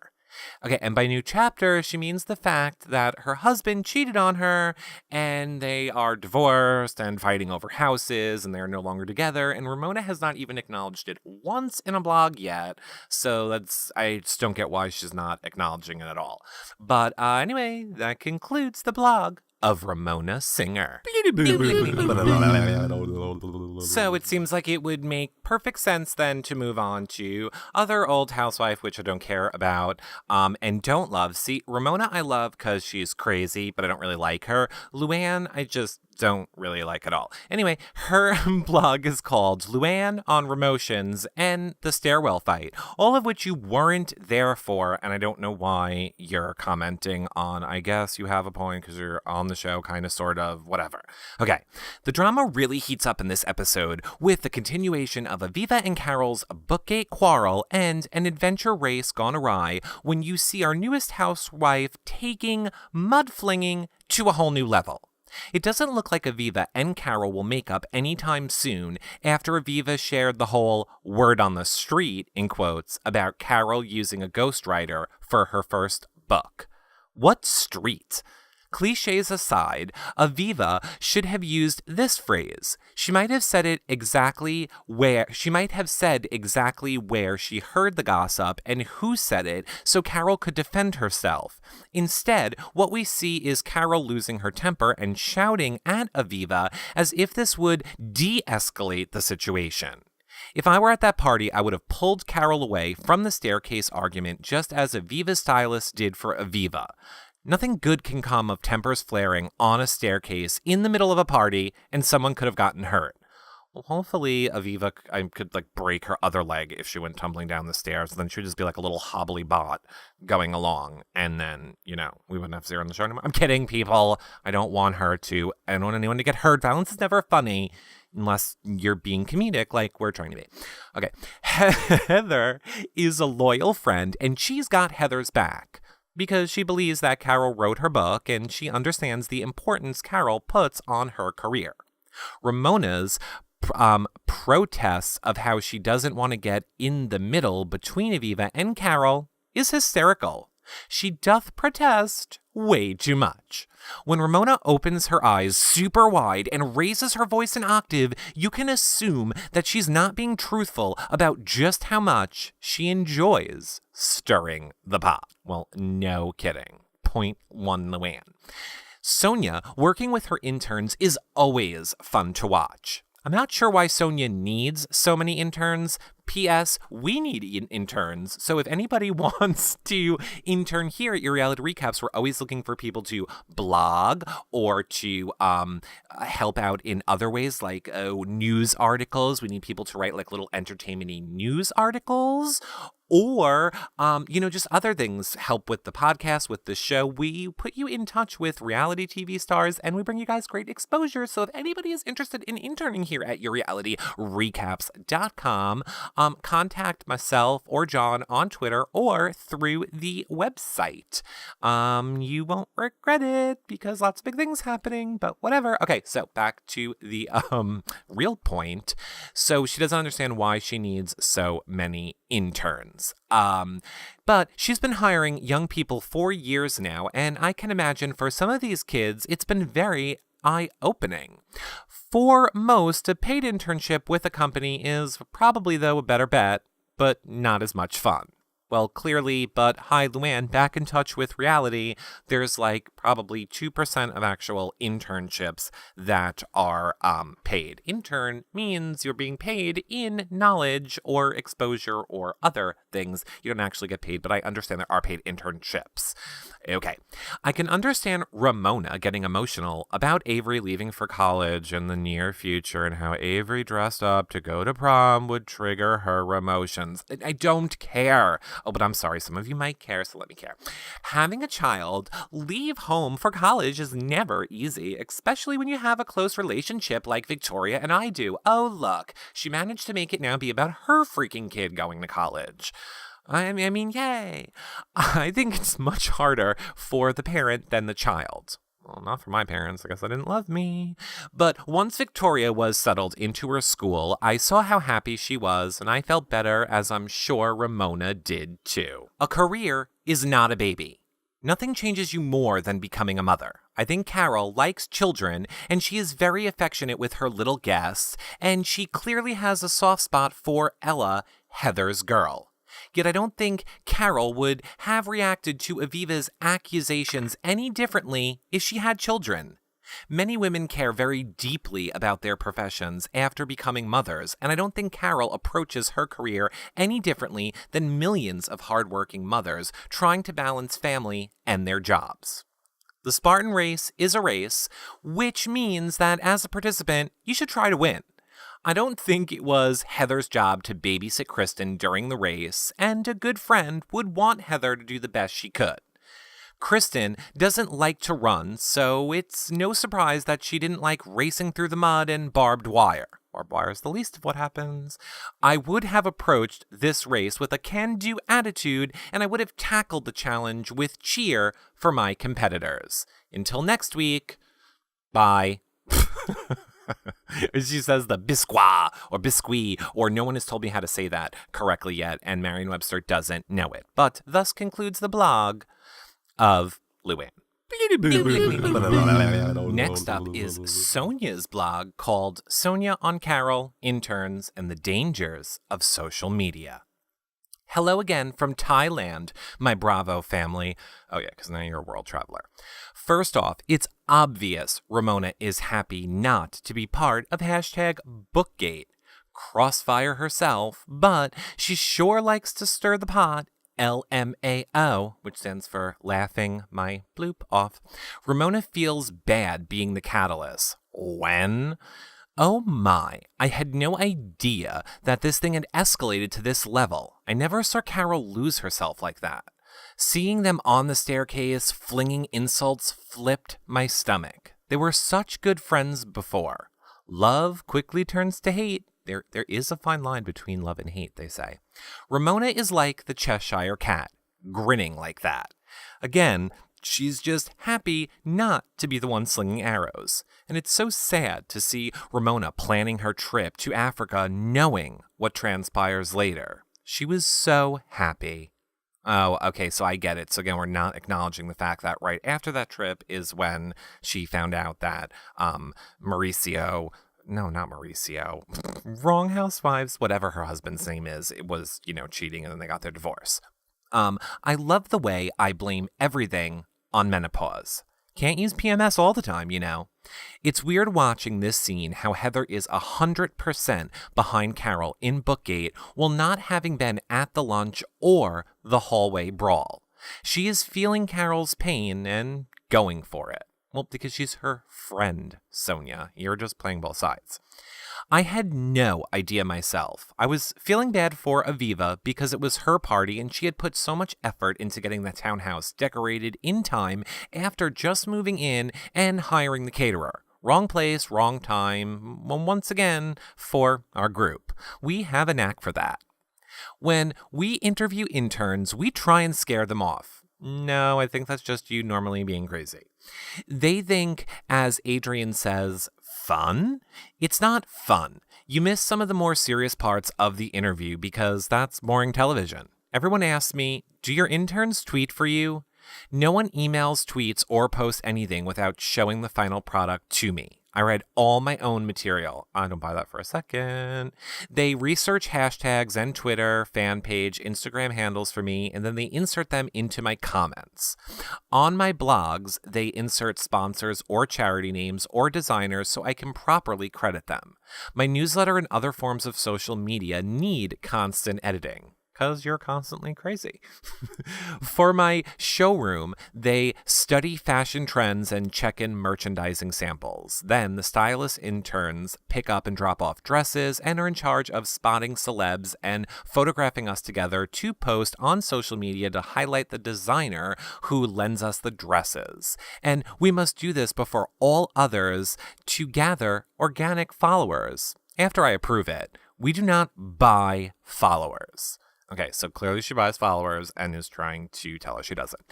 Okay, and by new chapter, she means the fact that her husband cheated on her and they are divorced and fighting over houses and they're no longer together. And Ramona has not even acknowledged it once in a blog yet. So I just don't get why she's not acknowledging it at all. But anyway, that concludes the blog of Ramona Singer. So it seems like it would make perfect sense then to move on to other old housewife, which I don't care about and don't love. See, Ramona I love because she's crazy, but I don't really like her. Luann, I just don't really like at all. Anyway, her blog is called Luann on Remotions and the Stairwell Fight, all of which you weren't there for, and I don't know why you're commenting on. I guess you have a point because you're on the show, kind of, sort of, whatever. Okay, the drama really heats up in this episode with the continuation of Aviva and Carol's Bookgate quarrel and an adventure race gone awry when you see our newest housewife taking mud-flinging to a whole new level. It doesn't look like Aviva and Carol will make up anytime soon after Aviva shared the whole word on the street, in quotes, about Carol using a ghostwriter for her first book. What street? Clichés aside, Aviva should have used this phrase. She might have said exactly where she heard the gossip and who said it so Carol could defend herself. Instead, what we see is Carol losing her temper and shouting at Aviva as if this would de-escalate the situation. If I were at that party, I would have pulled Carol away from the staircase argument just as Aviva's stylist did for Aviva. Nothing good can come of tempers flaring on a staircase in the middle of a party, and someone could have gotten hurt. Well, hopefully Aviva could break her other leg if she went tumbling down the stairs. Then she would just be like a little hobbly bot going along, and then, we wouldn't have to see her on the show anymore. I'm kidding, people. I don't want anyone to get hurt. Violence is never funny unless you're being comedic like we're trying to be. Okay, Heather is a loyal friend, and she's got Heather's back, because she believes that Carol wrote her book and she understands the importance Carol puts on her career. Ramona's protests of how she doesn't want to get in the middle between Aviva and Carol is hysterical. She doth protest way too much. When Ramona opens her eyes super wide and raises her voice an octave, you can assume that she's not being truthful about just how much she enjoys stirring the pot. Well, no kidding. Point one, Luann. Sonia working with her interns is always fun to watch. I'm not sure why Sonia needs so many interns. P.S. We need interns. So if anybody wants to intern here at Your Reality Recaps, we're always looking for people to blog or to help out in other ways, like news articles. We need people to write little entertainment-y news articles. Or, just other things, help with the podcast, with the show. We put you in touch with reality TV stars, and we bring you guys great exposure. So if anybody is interested in interning here at YourRealityRecaps.com, contact myself or John on Twitter or through the website. You won't regret it because lots of big things happening, but whatever. Okay, so back to the real point. So she doesn't understand why she needs so many interns. But she's been hiring young people for years now, and I can imagine for some of these kids, it's been very eye-opening. For most, a paid internship with a company is probably, though, a better bet, but not as much fun. Well, clearly, but hi, Luann, back in touch with reality. There's probably 2% of actual internships that are paid. Intern means you're being paid in knowledge or exposure or other things. You don't actually get paid, but I understand there are paid internships. Okay. I can understand Ramona getting emotional about Avery leaving for college in the near future and how Avery dressed up to go to prom would trigger her emotions. I don't care. Oh, but I'm sorry, some of you might care, so let me care. Having a child leave home for college is never easy, especially when you have a close relationship like Victoria and I do. Oh, look, she managed to make it now be about her freaking kid going to college. I mean, yay. I think it's much harder for the parent than the child. Well, not for my parents. I guess they didn't love me. But once Victoria was settled into her school, I saw how happy she was, and I felt better, as I'm sure Ramona did too. A career is not a baby. Nothing changes you more than becoming a mother. I think Carol likes children, and she is very affectionate with her little guests, and she clearly has a soft spot for Ella, Heather's girl. Yet I don't think Carol would have reacted to Aviva's accusations any differently if she had children. Many women care very deeply about their professions after becoming mothers, and I don't think Carol approaches her career any differently than millions of hardworking mothers trying to balance family and their jobs. The Spartan race is a race, which means that as a participant, you should try to win. I don't think it was Heather's job to babysit Kristen during the race, and a good friend would want Heather to do the best she could. Kristen doesn't like to run, so it's no surprise that she didn't like racing through the mud and barbed wire. Barbed wire is the least of what happens. I would have approached this race with a can-do attitude, and I would have tackled the challenge with cheer for my competitors. Until next week, bye. She says the biscuit or biscuit, or no one has told me how to say that correctly yet, and Merriam-Webster doesn't know it. But thus concludes the blog of Luann. Next up is Sonia's blog called Sonia on Carol, Interns, and the Dangers of Social Media. Hello again from Thailand, my Bravo family. Oh yeah, because now you're a world traveler. First off, it's obvious Ramona is happy not to be part of #Bookgate. Crossfire herself, but she sure likes to stir the pot. LMAO, which stands for laughing my bloop off. Ramona feels bad being the catalyst. When? Oh my, I had no idea that this thing had escalated to this level. I never saw Carol lose herself like that. Seeing them on the staircase flinging insults flipped my stomach. They were such good friends before. Love quickly turns to hate. There is a fine line between love and hate, they say. Ramona is like the Cheshire Cat, grinning like that. Again, she's just happy not to be the one slinging arrows. And it's so sad to see Ramona planning her trip to Africa knowing what transpires later. She was so happy. Oh, okay, so I get it. So again, we're not acknowledging the fact that right after that trip is when she found out that Mauricio... No, not Mauricio. Wrong Housewives, whatever her husband's name is. It was, cheating, and then they got their divorce. I love the way I blame everything on menopause. Can't use PMS all the time, It's weird watching this scene how Heather is 100% behind Carol in Bookgate while not having been at the lunch or the hallway brawl. She is feeling Carol's pain and going for it. Well, because she's her friend, Sonia. You're just playing both sides. I had no idea myself. I was feeling bad for Aviva because it was her party and she had put so much effort into getting the townhouse decorated in time after just moving in and hiring the caterer. Wrong place, wrong time, once again, for our group. We have a knack for that. When we interview interns, we try and scare them off. No, I think that's just you normally being crazy. They think, as Adrian says, fun? It's not fun. You miss some of the more serious parts of the interview because that's boring television. Everyone asks me, do your interns tweet for you? No one emails, tweets, or posts anything without showing the final product to me. I read all my own material. I don't buy that for a second. They research hashtags and Twitter, fan page, Instagram handles for me, and then they insert them into my comments. On my blogs, they insert sponsors or charity names or designers so I can properly credit them. My newsletter and other forms of social media need constant editing. because you're constantly crazy. For my showroom, they study fashion trends and check in merchandising samples. Then the stylist interns pick up and drop off dresses and are in charge of spotting celebs and photographing us together to post on social media to highlight the designer who lends us the dresses. And we must do this before all others to gather organic followers. After I approve it, we do not buy followers. Okay, so clearly she buys followers and is trying to tell us she doesn't.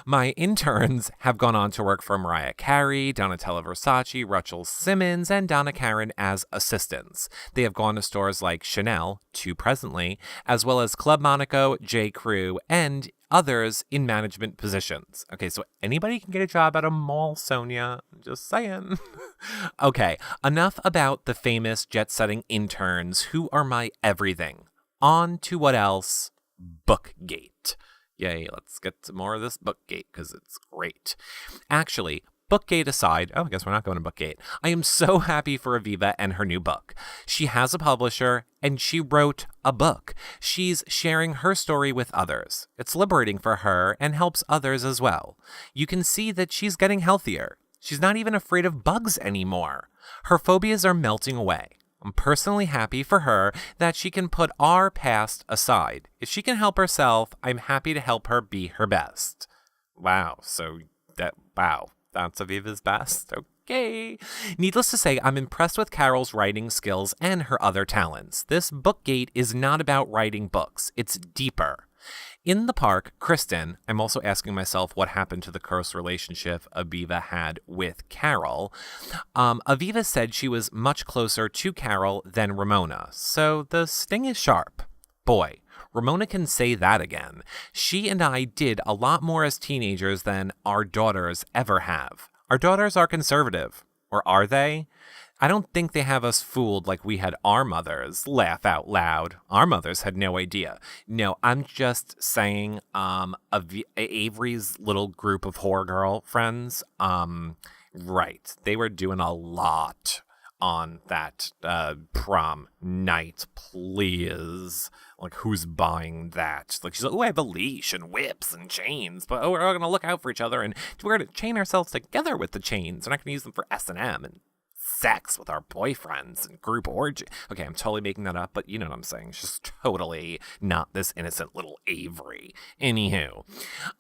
My interns have gone on to work for Mariah Carey, Donatella Versace, Rachel Simmons, and Donna Karan as assistants. They have gone to stores like Chanel, 2 presently, as well as Club Monaco, J. Crew, and others in management positions. Okay, so anybody can get a job at a mall, Sonia. Just saying. Okay, enough about the famous jet-setting interns who are my everything. On to what else? Bookgate. Yay, let's get to more of this Bookgate because it's great. Actually, Bookgate aside, I guess we're not going to Bookgate. I am so happy for Aviva and her new book. She has a publisher and she wrote a book. She's sharing her story with others. It's liberating for her and helps others as well. You can see that she's getting healthier. She's not even afraid of bugs anymore. Her phobias are melting away. I'm personally happy for her that she can put our past aside. If she can help herself, I'm happy to help her be her best. Wow, that's Aviva's best. Okay. Needless to say, I'm impressed with Carol's writing skills and her other talents. This Bookgate is not about writing books. It's deeper. In the park, Kristen, I'm also asking myself what happened to the close relationship Aviva had with Carol. Aviva said she was much closer to Carol than Ramona, so the sting is sharp. Boy, Ramona can say that again. She and I did a lot more as teenagers than our daughters ever have. Our daughters are conservative. Or are they? I don't think they have us fooled like we had our mothers. Laugh out loud. Our mothers had no idea. No, I'm just saying Avery's little group of horror girl friends, right. They were doing a lot on that prom night, please. Like, who's buying that? Like, she's like, oh, I have a leash and whips and chains, but we're going to look out for each other and we're going to chain ourselves together with the chains. We're not going to use them for S&M and sex with our boyfriends and group orgy. Okay, I'm totally making that up, but you know what I'm saying. She's totally not this innocent little Avery. Anywho,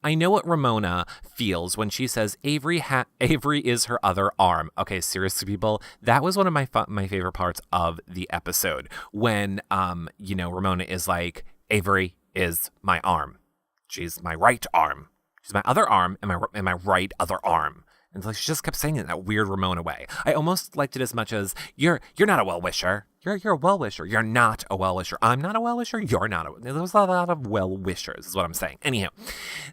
I know what Ramona feels when she says Avery is her other arm. Okay, seriously, people, that was one of my favorite parts of the episode when Ramona is like, Avery is my arm. She's my right arm. She's my other arm and my right other arm. And like she just kept saying it in that weird Ramona way. I almost liked it as much as you're not a well-wisher. You're a well-wisher. You're not a well-wisher. I'm not a well-wisher. You're not a. There was a lot of well-wishers, is what I'm saying. Anyhow,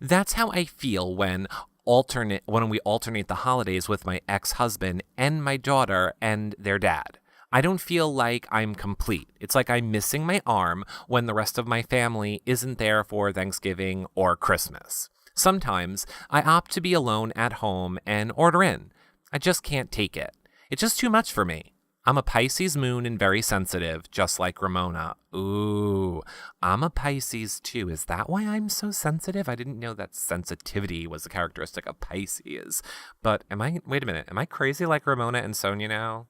that's how I feel when we alternate the holidays with my ex-husband and my daughter and their dad. I don't feel like I'm complete. It's like I'm missing my arm when the rest of my family isn't there for Thanksgiving or Christmas. Sometimes I opt to be alone at home and order in. I just can't take it. It's just too much for me. I'm a Pisces moon and very sensitive, just like Ramona. Ooh, I'm a Pisces too. Is that why I'm so sensitive? I didn't know that sensitivity was a characteristic of Pisces. But wait a minute, am I crazy like Ramona and Sonia now?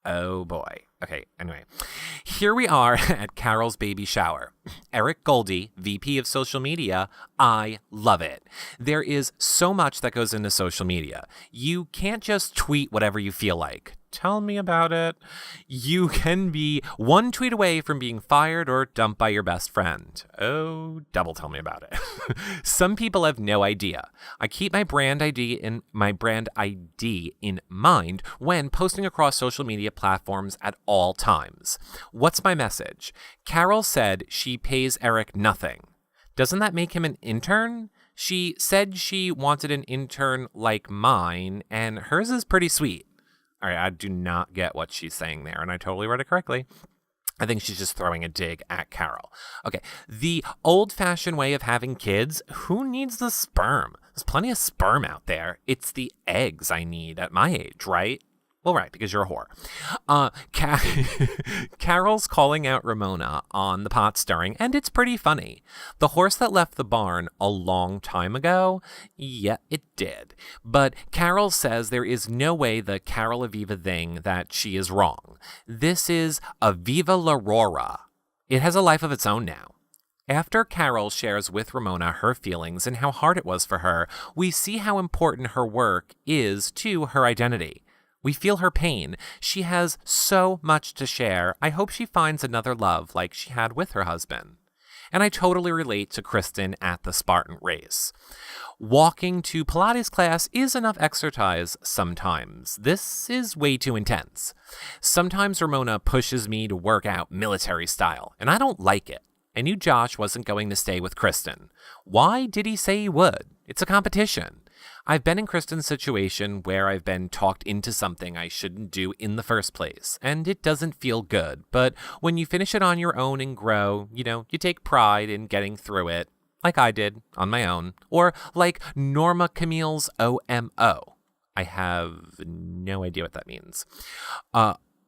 Oh boy. Okay, anyway. Here we are at Carol's baby shower. Eric Goldie, VP of social media, I love it. There is so much that goes into social media. You can't just tweet whatever you feel like. Tell me about it. You can be one tweet away from being fired or dumped by your best friend. Oh, double tell me about it. Some people have no idea. I keep my brand ID in mind when posting across social media platforms at all times. What's my message? Carol said she pays Eric nothing. Doesn't that make him an intern? She said she wanted an intern like mine, and hers is pretty sweet. All right, I do not get what she's saying there, and I totally read it correctly. I think she's just throwing a dig at Carol. Okay, the old-fashioned way of having kids, who needs the sperm? There's plenty of sperm out there. It's the eggs I need at my age, right? Well, right, because you're a whore. Carol's calling out Ramona on the pot stirring, and it's pretty funny. The horse that left the barn a long time ago? Yeah, it did. But Carol says there is no way the Carol Aviva thing that she is wrong. This is Aviva L'Aurora. It has a life of its own now. After Carol shares with Ramona her feelings and how hard it was for her, we see how important her work is to her identity. We feel her pain. She has so much to share. I hope she finds another love like she had with her husband. And I totally relate to Kristen at the Spartan race. Walking to Pilates class is enough exercise sometimes. This is way too intense. Sometimes Ramona pushes me to work out military style, and I don't like it. I knew Josh wasn't going to stay with Kristen. Why did he say he would? It's a competition. I've been in Kristen's situation where I've been talked into something I shouldn't do in the first place, and it doesn't feel good. But when you finish it on your own and grow, you take pride in getting through it, like I did on my own, or like Norma Camille's OMO. I have no idea what that means.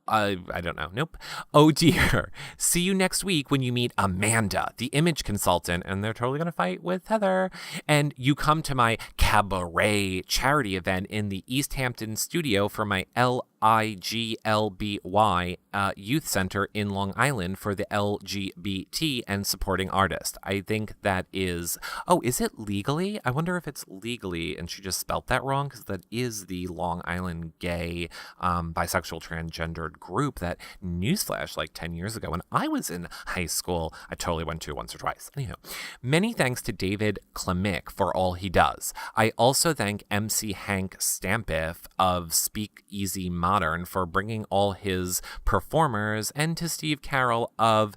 I don't know. Nope. Oh dear. See you next week when you meet Amanda, the image consultant, and they're totally going to fight with Heather. And you come to my cabaret charity event in the East Hampton studio for my LIGLBY youth center in Long Island for the LGBT and supporting artist. I think that is, is it legally? I wonder if it's legally and she just spelt that wrong, because that is the Long Island gay bisexual transgendered group that, newsflash, like 10 years ago when I was in high school, I totally went to once or twice. Anyhow, many thanks to David Klemick for all he does. I also thank MC Hank Stampiff of Speak Easy Modern for bringing all his performers, and to Steve Carroll of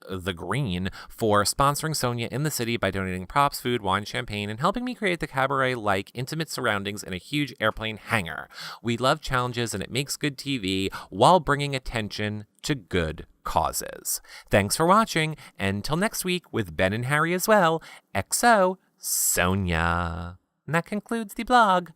The Green for sponsoring Sonia in the city by donating props, food, wine, champagne, and helping me create the cabaret-like intimate surroundings in a huge airplane hangar. We love challenges, and it makes good TV while bringing attention to good causes. Thanks for watching, and till next week with Ben and Harry as well. XO, Sonia. And that concludes the blog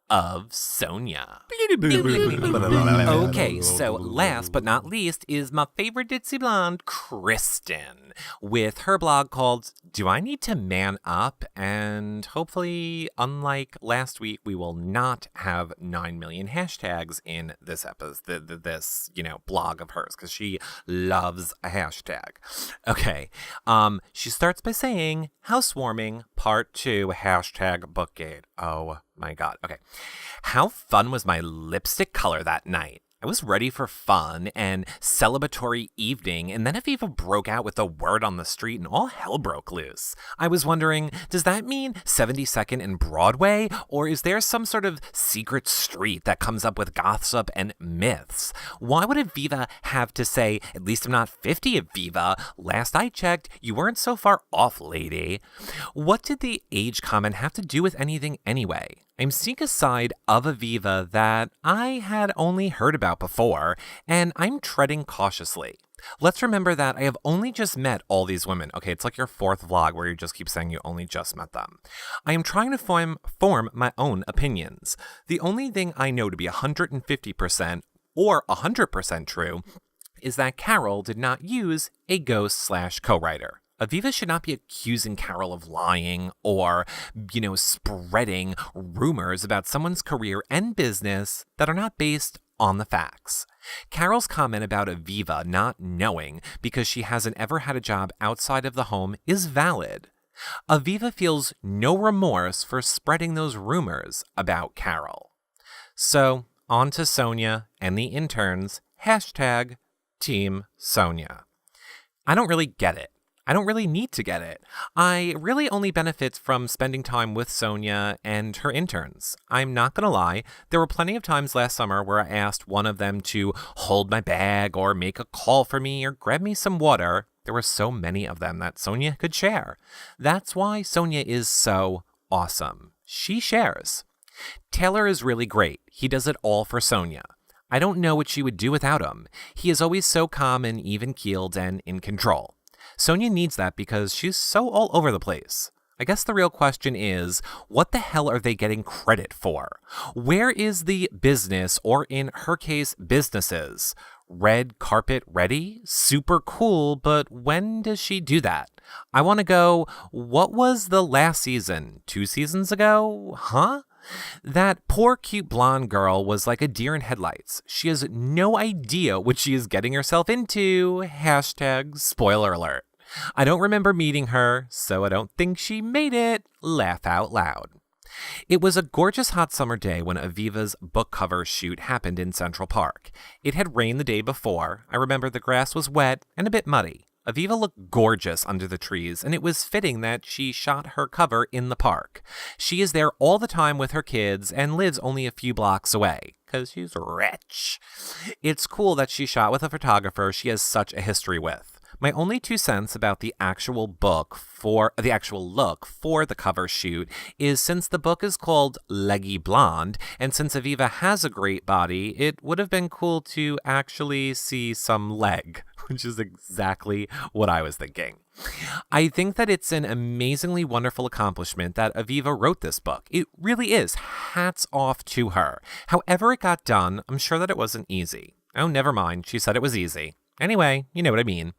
of Sonia. Okay, so last but not least is my favorite ditzy blonde, Kristen, with her blog called Do I Need to Man Up? And hopefully, unlike last week, we will not have 9 million hashtags in this episode, this blog of hers, because she loves a hashtag. Okay, she starts by saying, Housewarming, Part 2, hashtag Bookgate. Oh my God. Okay. How fun was my lipstick color that night? I was ready for fun and celebratory evening, and then Aviva broke out with a word on the street and all hell broke loose. I was wondering, does that mean 72nd and Broadway, or is there some sort of secret street that comes up with gossip and myths? Why would Aviva have to say, at least I'm not 50, Aviva? Last I checked, you weren't so far off, lady. What did the age comment have to do with anything anyway? I'm seeing a side of Aviva that I had only heard about before, and I'm treading cautiously. Let's remember that I have only just met all these women. Okay, it's like your fourth vlog where you just keep saying you only just met them. I am trying to form my own opinions. The only thing I know to be 150% or 100% true is that Carol did not use a ghost/co-writer. Aviva should not be accusing Carol of lying or, spreading rumors about someone's career and business that are not based on the facts. Carol's comment about Aviva not knowing because she hasn't ever had a job outside of the home is valid. Aviva feels no remorse for spreading those rumors about Carol. So, on to Sonia and the interns, hashtag Team Sonia. I don't really get it. I don't really need to get it. I really only benefit from spending time with Sonia and her interns. I'm not going to lie, there were plenty of times last summer where I asked one of them to hold my bag or make a call for me or grab me some water. There were so many of them that Sonia could share. That's why Sonia is so awesome. She shares. Taylor is really great. He does it all for Sonia. I don't know what she would do without him. He is always so calm and even-keeled and in control. Sonia needs that because she's so all over the place. I guess the real question is, what the hell are they getting credit for? Where is the business, or in her case, businesses? Red carpet ready? Super cool, but when does she do that? I want to go, what was the last season? 2 seasons ago? Huh? That poor cute blonde girl was like a deer in headlights. She has no idea what she is getting herself into. Hashtag spoiler alert. I don't remember meeting her, so I don't think she made it. Laugh out loud. It was a gorgeous hot summer day when Aviva's book cover shoot happened in Central Park. It had rained the day before. I remember the grass was wet and a bit muddy. Aviva looked gorgeous under the trees, and it was fitting that she shot her cover in the park. She is there all the time with her kids and lives only a few blocks away, because she's rich. It's cool that she shot with a photographer she has such a history with. My only 2 cents about the actual look for the cover shoot is, since the book is called Leggy Blonde, and since Aviva has a great body, it would have been cool to actually see some leg, which is exactly what I was thinking. I think that it's an amazingly wonderful accomplishment that Aviva wrote this book. It really is. Hats off to her. However it got done, I'm sure that it wasn't easy. Oh, never mind. She said it was easy. Anyway, you know what I mean.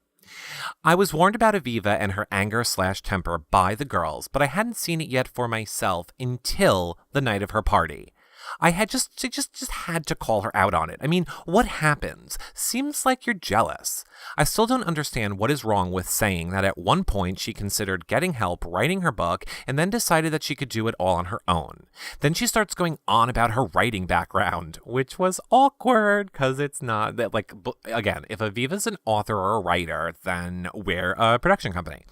I was warned about Aviva and her anger/temper by the girls, but I hadn't seen it yet for myself until the night of her party. I had just had to call her out on it. I mean, what happens? Seems like you're jealous. I still don't understand what is wrong with saying that at one point she considered getting help writing her book and then decided that she could do it all on her own. Then she starts going on about her writing background, which was awkward because it's not that, like, again, if Aviva's an author or a writer, then we're a production company.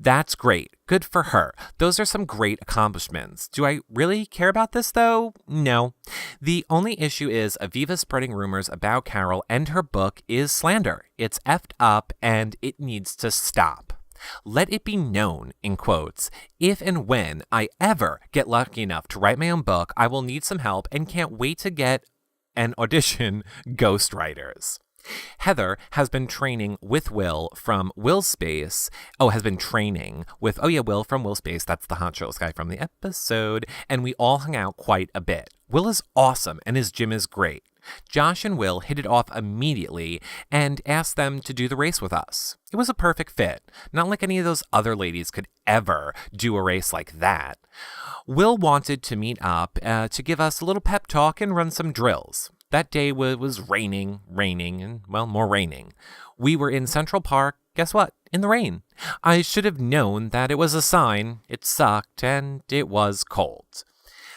That's great. Good for her. Those are some great accomplishments. Do I really care about this, though? No. The only issue is Aviva spreading rumors about Carol and her book is slander. It's effed up, and it needs to stop. Let it be known, in quotes, if and when I ever get lucky enough to write my own book, I will need some help and can't wait to get and audition ghostwriters. Heather has been training with Will from Will Space. Will from Will Space. That's the hot shirtless guy from the episode. And we all hung out quite a bit. Will is awesome and his gym is great. Josh and Will hit it off immediately and asked them to do the race with us. It was a perfect fit. Not like any of those other ladies could ever do a race like that. Will wanted to meet up to give us a little pep talk and run some drills. That day was raining, and, well, more raining. We were in Central Park, guess what? In the rain. I should have known that it was a sign. It sucked, and it was cold.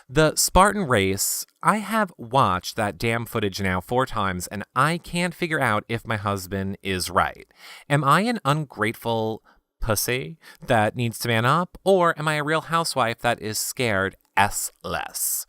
The Spartan race, I have watched that damn footage now 4 times, and I can't figure out if my husband is right. Am I an ungrateful pussy that needs to man up, or am I a real housewife that is scared less?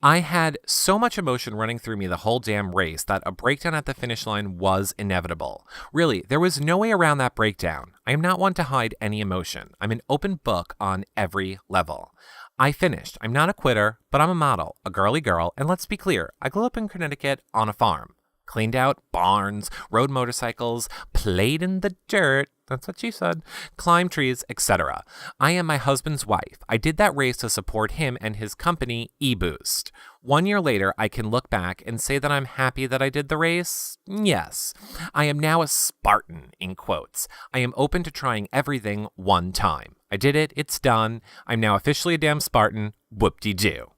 I had so much emotion running through me the whole damn race that a breakdown at the finish line was inevitable. Really, there was no way around that breakdown. I am not one to hide any emotion. I'm an open book on every level. I finished. I'm not a quitter, but I'm a model, a girly girl, and let's be clear, I grew up in Connecticut on a farm. Cleaned out barns, rode motorcycles, played in the dirt, that's what she said, climbed trees, etc. I am my husband's wife. I did that race to support him and his company, eBoost. 1 year later, I can look back and say that I'm happy that I did the race? Yes. I am now a Spartan, in quotes. I am open to trying everything one time. I did it, it's done. I'm now officially a damn Spartan. Whoop-de-doo.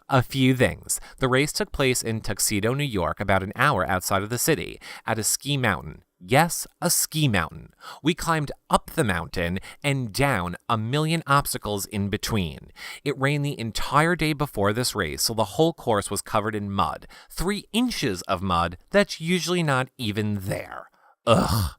A few things. The race took place in Tuxedo, New York, about an hour outside of the city, at a ski mountain. Yes, a ski mountain. We climbed up the mountain and down a million obstacles in between. It rained the entire day before this race, so the whole course was covered in mud. 3 inches of mud that's usually not even there. Ugh.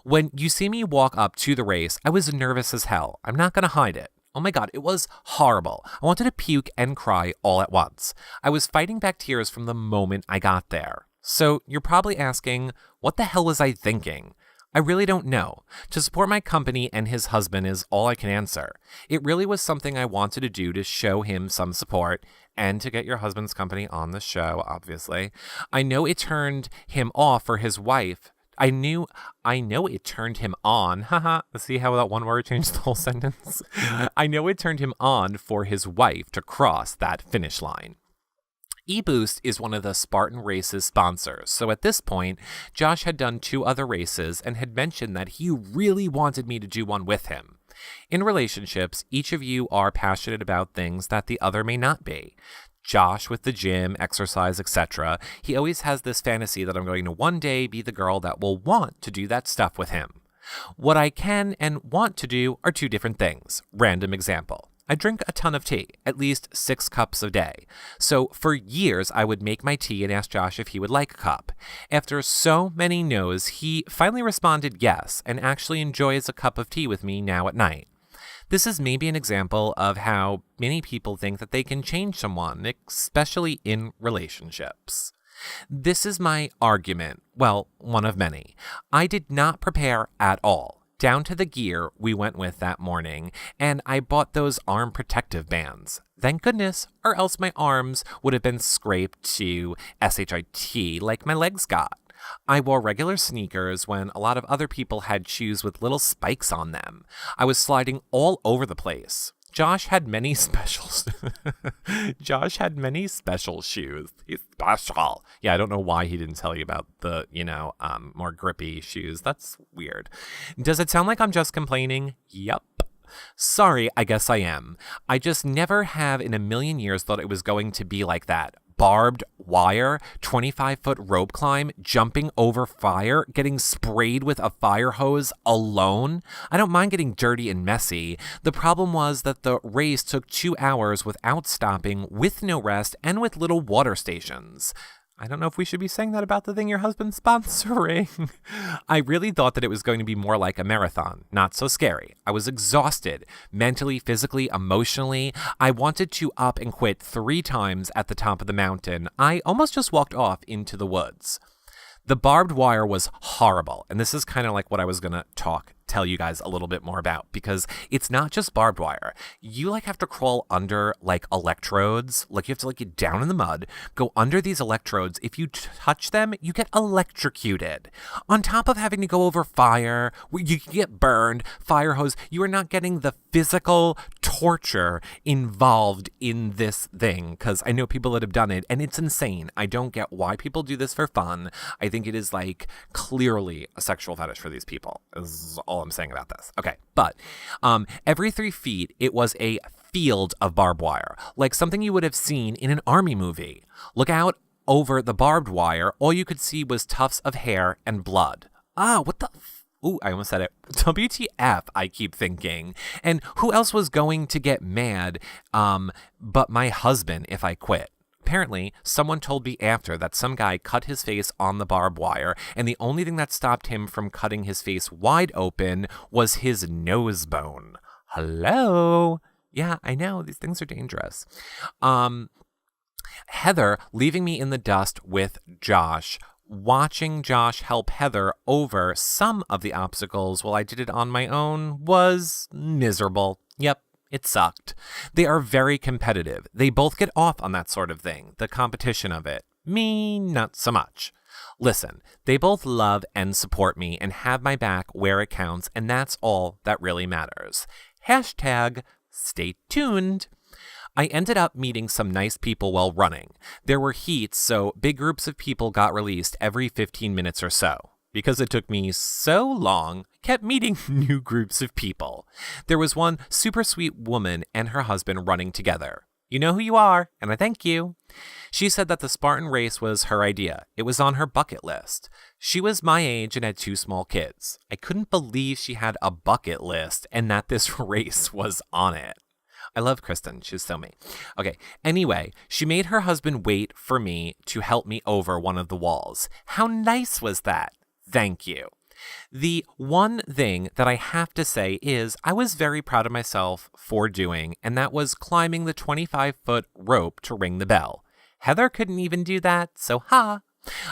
When you see me walk up to the race, I was nervous as hell. I'm not going to hide it. Oh my God, it was horrible. I wanted to puke and cry all at once. I was fighting back tears from the moment I got there. So you're probably asking, what the hell was I thinking? I really don't know. To support my company and his husband is all I can answer. It really was something I wanted to do to show him some support and to get your husband's company on the show, obviously. I know it turned him off for his wife I know it turned him on. Haha. See how that one word changed the whole sentence? I know it turned him on for his wife to cross that finish line. eBoost is one of the Spartan Race's sponsors, so at this point, Josh had done 2 other races and had mentioned that he really wanted me to do one with him. In relationships, each of you are passionate about things that the other may not be. Josh with the gym, exercise, etc. He always has this fantasy that I'm going to one day be the girl that will want to do that stuff with him. What I can and want to do are 2 different things. Random example. I drink a ton of tea, at least 6 cups a day. So for years, I would make my tea and ask Josh if he would like a cup. After so many no's, he finally responded yes, and actually enjoys a cup of tea with me now at night. This is maybe an example of how many people think that they can change someone, especially in relationships. This is my argument, well, one of many. I did not prepare at all. Down to the gear we went with that morning, and I bought those arm protective bands. Thank goodness, or else my arms would have been scraped to SHIT like my legs got. I wore regular sneakers when a lot of other people had shoes with little spikes on them. I was sliding all over the place. Josh had many specials. Josh had many special shoes. He's special. Yeah, I don't know why he didn't tell you about the, more grippy shoes. That's weird. Does it sound like I'm just complaining? Yup. Sorry, I guess I am. I just never have in a million years thought it was going to be like that. Barbed wire, 25-foot rope climb, jumping over fire, getting sprayed with a fire hose alone. I don't mind getting dirty and messy. The problem was that the race took 2 hours without stopping, with no rest, and with little water stations. I don't know if we should be saying that about the thing your husband's sponsoring. I really thought that it was going to be more like a marathon. Not so scary. I was exhausted, mentally, physically, emotionally. I wanted to up and quit 3 times at the top of the mountain. I almost just walked off into the woods. The barbed wire was horrible, and this is kind of like what I was going to tell you guys a little bit more about, because it's not just barbed wire. You have to crawl under electrodes, you have to get down in the mud, go under these electrodes. If you touch them, you get electrocuted. On top of having to go over fire, you can get burned, fire hose. You are not getting the physical torture involved in this thing, because I know people that have done it, and it's insane. I don't get why people do this for fun. I think it is clearly a sexual fetish for these people, is all I'm saying about this. Okay, but every 3 feet, it was a field of barbed wire, like something you would have seen in an army movie. Look out over the barbed wire, all you could see was tufts of hair and blood. What the... Ooh, I almost said it. WTF, I keep thinking. And who else was going to get mad but my husband if I quit? Apparently, someone told me after that some guy cut his face on the barbed wire, and the only thing that stopped him from cutting his face wide open was his nose bone. Hello? Yeah, I know, these things are dangerous. Heather leaving me in the dust with Josh. Watching Josh help Heather over some of the obstacles while I did it on my own was miserable. Yep. It sucked. They are very competitive. They both get off on that sort of thing, the competition of it. Me, not so much. Listen, they both love and support me and have my back where it counts, and that's all that really matters. Hashtag stay tuned. I ended up meeting some nice people while running. There were heats, so big groups of people got released every 15 minutes or so. Because it took me so long, kept meeting new groups of people. There was one super sweet woman and her husband running together. You know who you are, and I thank you. She said that the Spartan race was her idea. It was on her bucket list. She was my age and had 2 small kids. I couldn't believe she had a bucket list and that this race was on it. I love Kristen. She's so me. Okay. Anyway, she made her husband wait for me to help me over one of the walls. How nice was that? Thank you. The one thing that I have to say is I was very proud of myself for doing, and that was climbing the 25-foot rope to ring the bell. Heather couldn't even do that, so ha!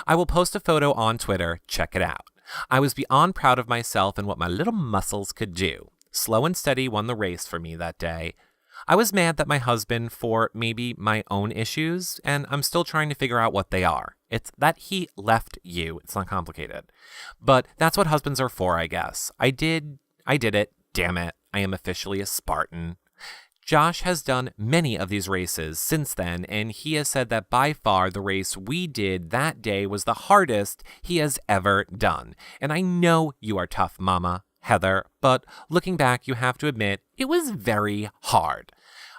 I will post a photo on Twitter. Check it out. I was beyond proud of myself and what my little muscles could do. Slow and Steady won the race for me that day. I was mad that my husband for maybe my own issues, and I'm still trying to figure out what they are. It's that he left you. It's not complicated. But that's what husbands are for, I guess. I did it. Damn it. I am officially a Spartan. Josh has done many of these races since then, and he has said that by far the race we did that day was the hardest he has ever done. And I know you are tough, Mama, Heather, but looking back, you have to admit it was very hard.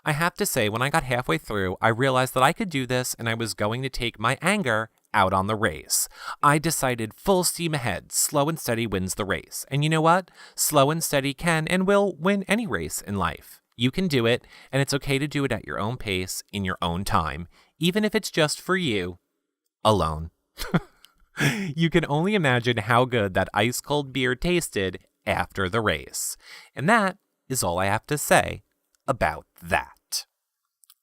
I have to say, when I got halfway through, I realized that I could do this and I was going to take my anger out on the race. I decided full steam ahead, slow and steady wins the race. And you know what? Slow and steady can and will win any race in life. You can do it, and it's okay to do it at your own pace, in your own time, even if it's just for you, alone. You can only imagine how good that ice-cold beer tasted after the race. And that is all I have to say about that.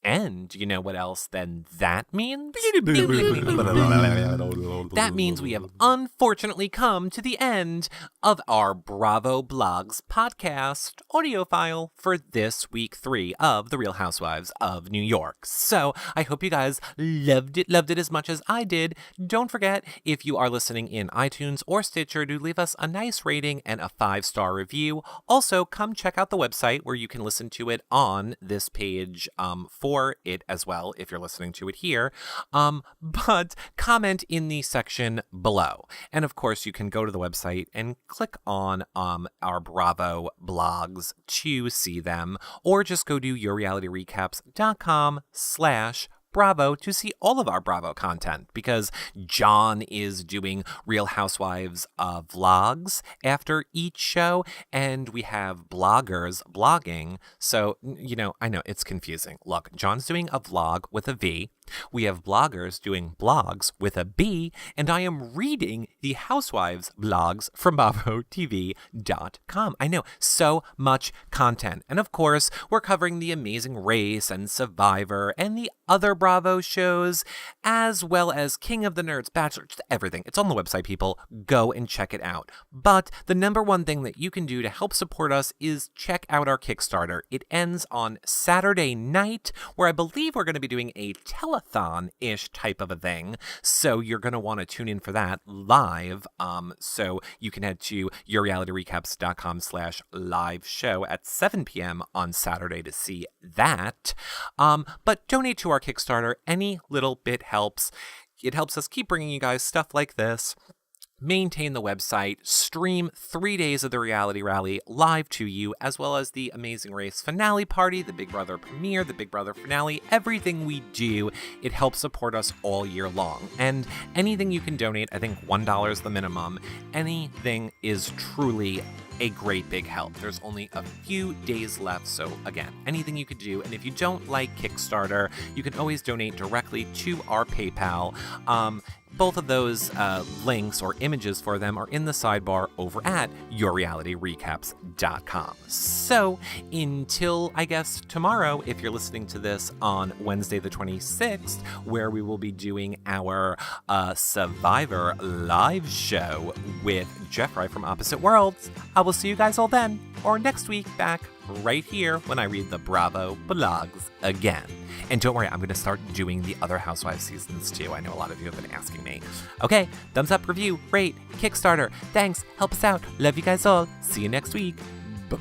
And you know what else then that means? That means we have unfortunately come to the end of our Bravo Blogs podcast audio file for this week 3 of The Real Housewives of New York. So I hope you guys loved it as much as I did. Don't forget, if you are listening in iTunes or Stitcher, to leave us a nice rating and a 5-star review. Also, come check out the website where you can listen to it on this page for it as well if you're listening to it here, but comment in the section below. And of course, you can go to the website and click on our Bravo blogs to see them, or just go to yourrealityrecaps.com/Bravo to see all of our Bravo content, because John is doing Real Housewives vlogs after each show, and we have bloggers blogging. So, you know, I know it's confusing. Look, John's doing a vlog with a V. We have bloggers doing blogs with a B, and I am reading the Housewives blogs from BravoTV.com. I know, so much content. And of course, we're covering The Amazing Race and Survivor and the other Bravo shows, as well as King of the Nerds, Bachelor, just everything. It's on the website, people. Go and check it out. But the number one thing that you can do to help support us is check out our Kickstarter. It ends on Saturday night, where I believe we're going to be doing a telethon-ish type of a thing. So you're going to want to tune in for that live. So you can head to yourrealityrecaps.com/live show at 7 p.m. on Saturday to see that. But donate to our Kickstarter. Any little bit helps. It helps us keep bringing you guys stuff like this, maintain the website, stream 3 days of the reality rally live to you, as well as the Amazing Race finale party, the Big Brother premiere, the Big Brother finale, everything we do. It helps support us all year long. And anything you can donate, I think $1 is the minimum. Anything is truly a great big help. There's only a few days left, so again, anything you could do. And if you don't like Kickstarter, you can always donate directly to our PayPal. Both of those links or images for them are in the sidebar over at yourrealityrecaps.com. So until, I guess, tomorrow, if you're listening to this on Wednesday the 26th, where we will be doing our Survivor live show with Jeffrey from Opposite Worlds, I will see you guys all then, or next week back right here when I read the Bravo blogs again. And don't worry, I'm going to start doing the other Housewives seasons too. I know a lot of you have been asking me. Okay, thumbs up, review, rate, Kickstarter. Thanks, help us out. Love you guys all. See you next week. Bye.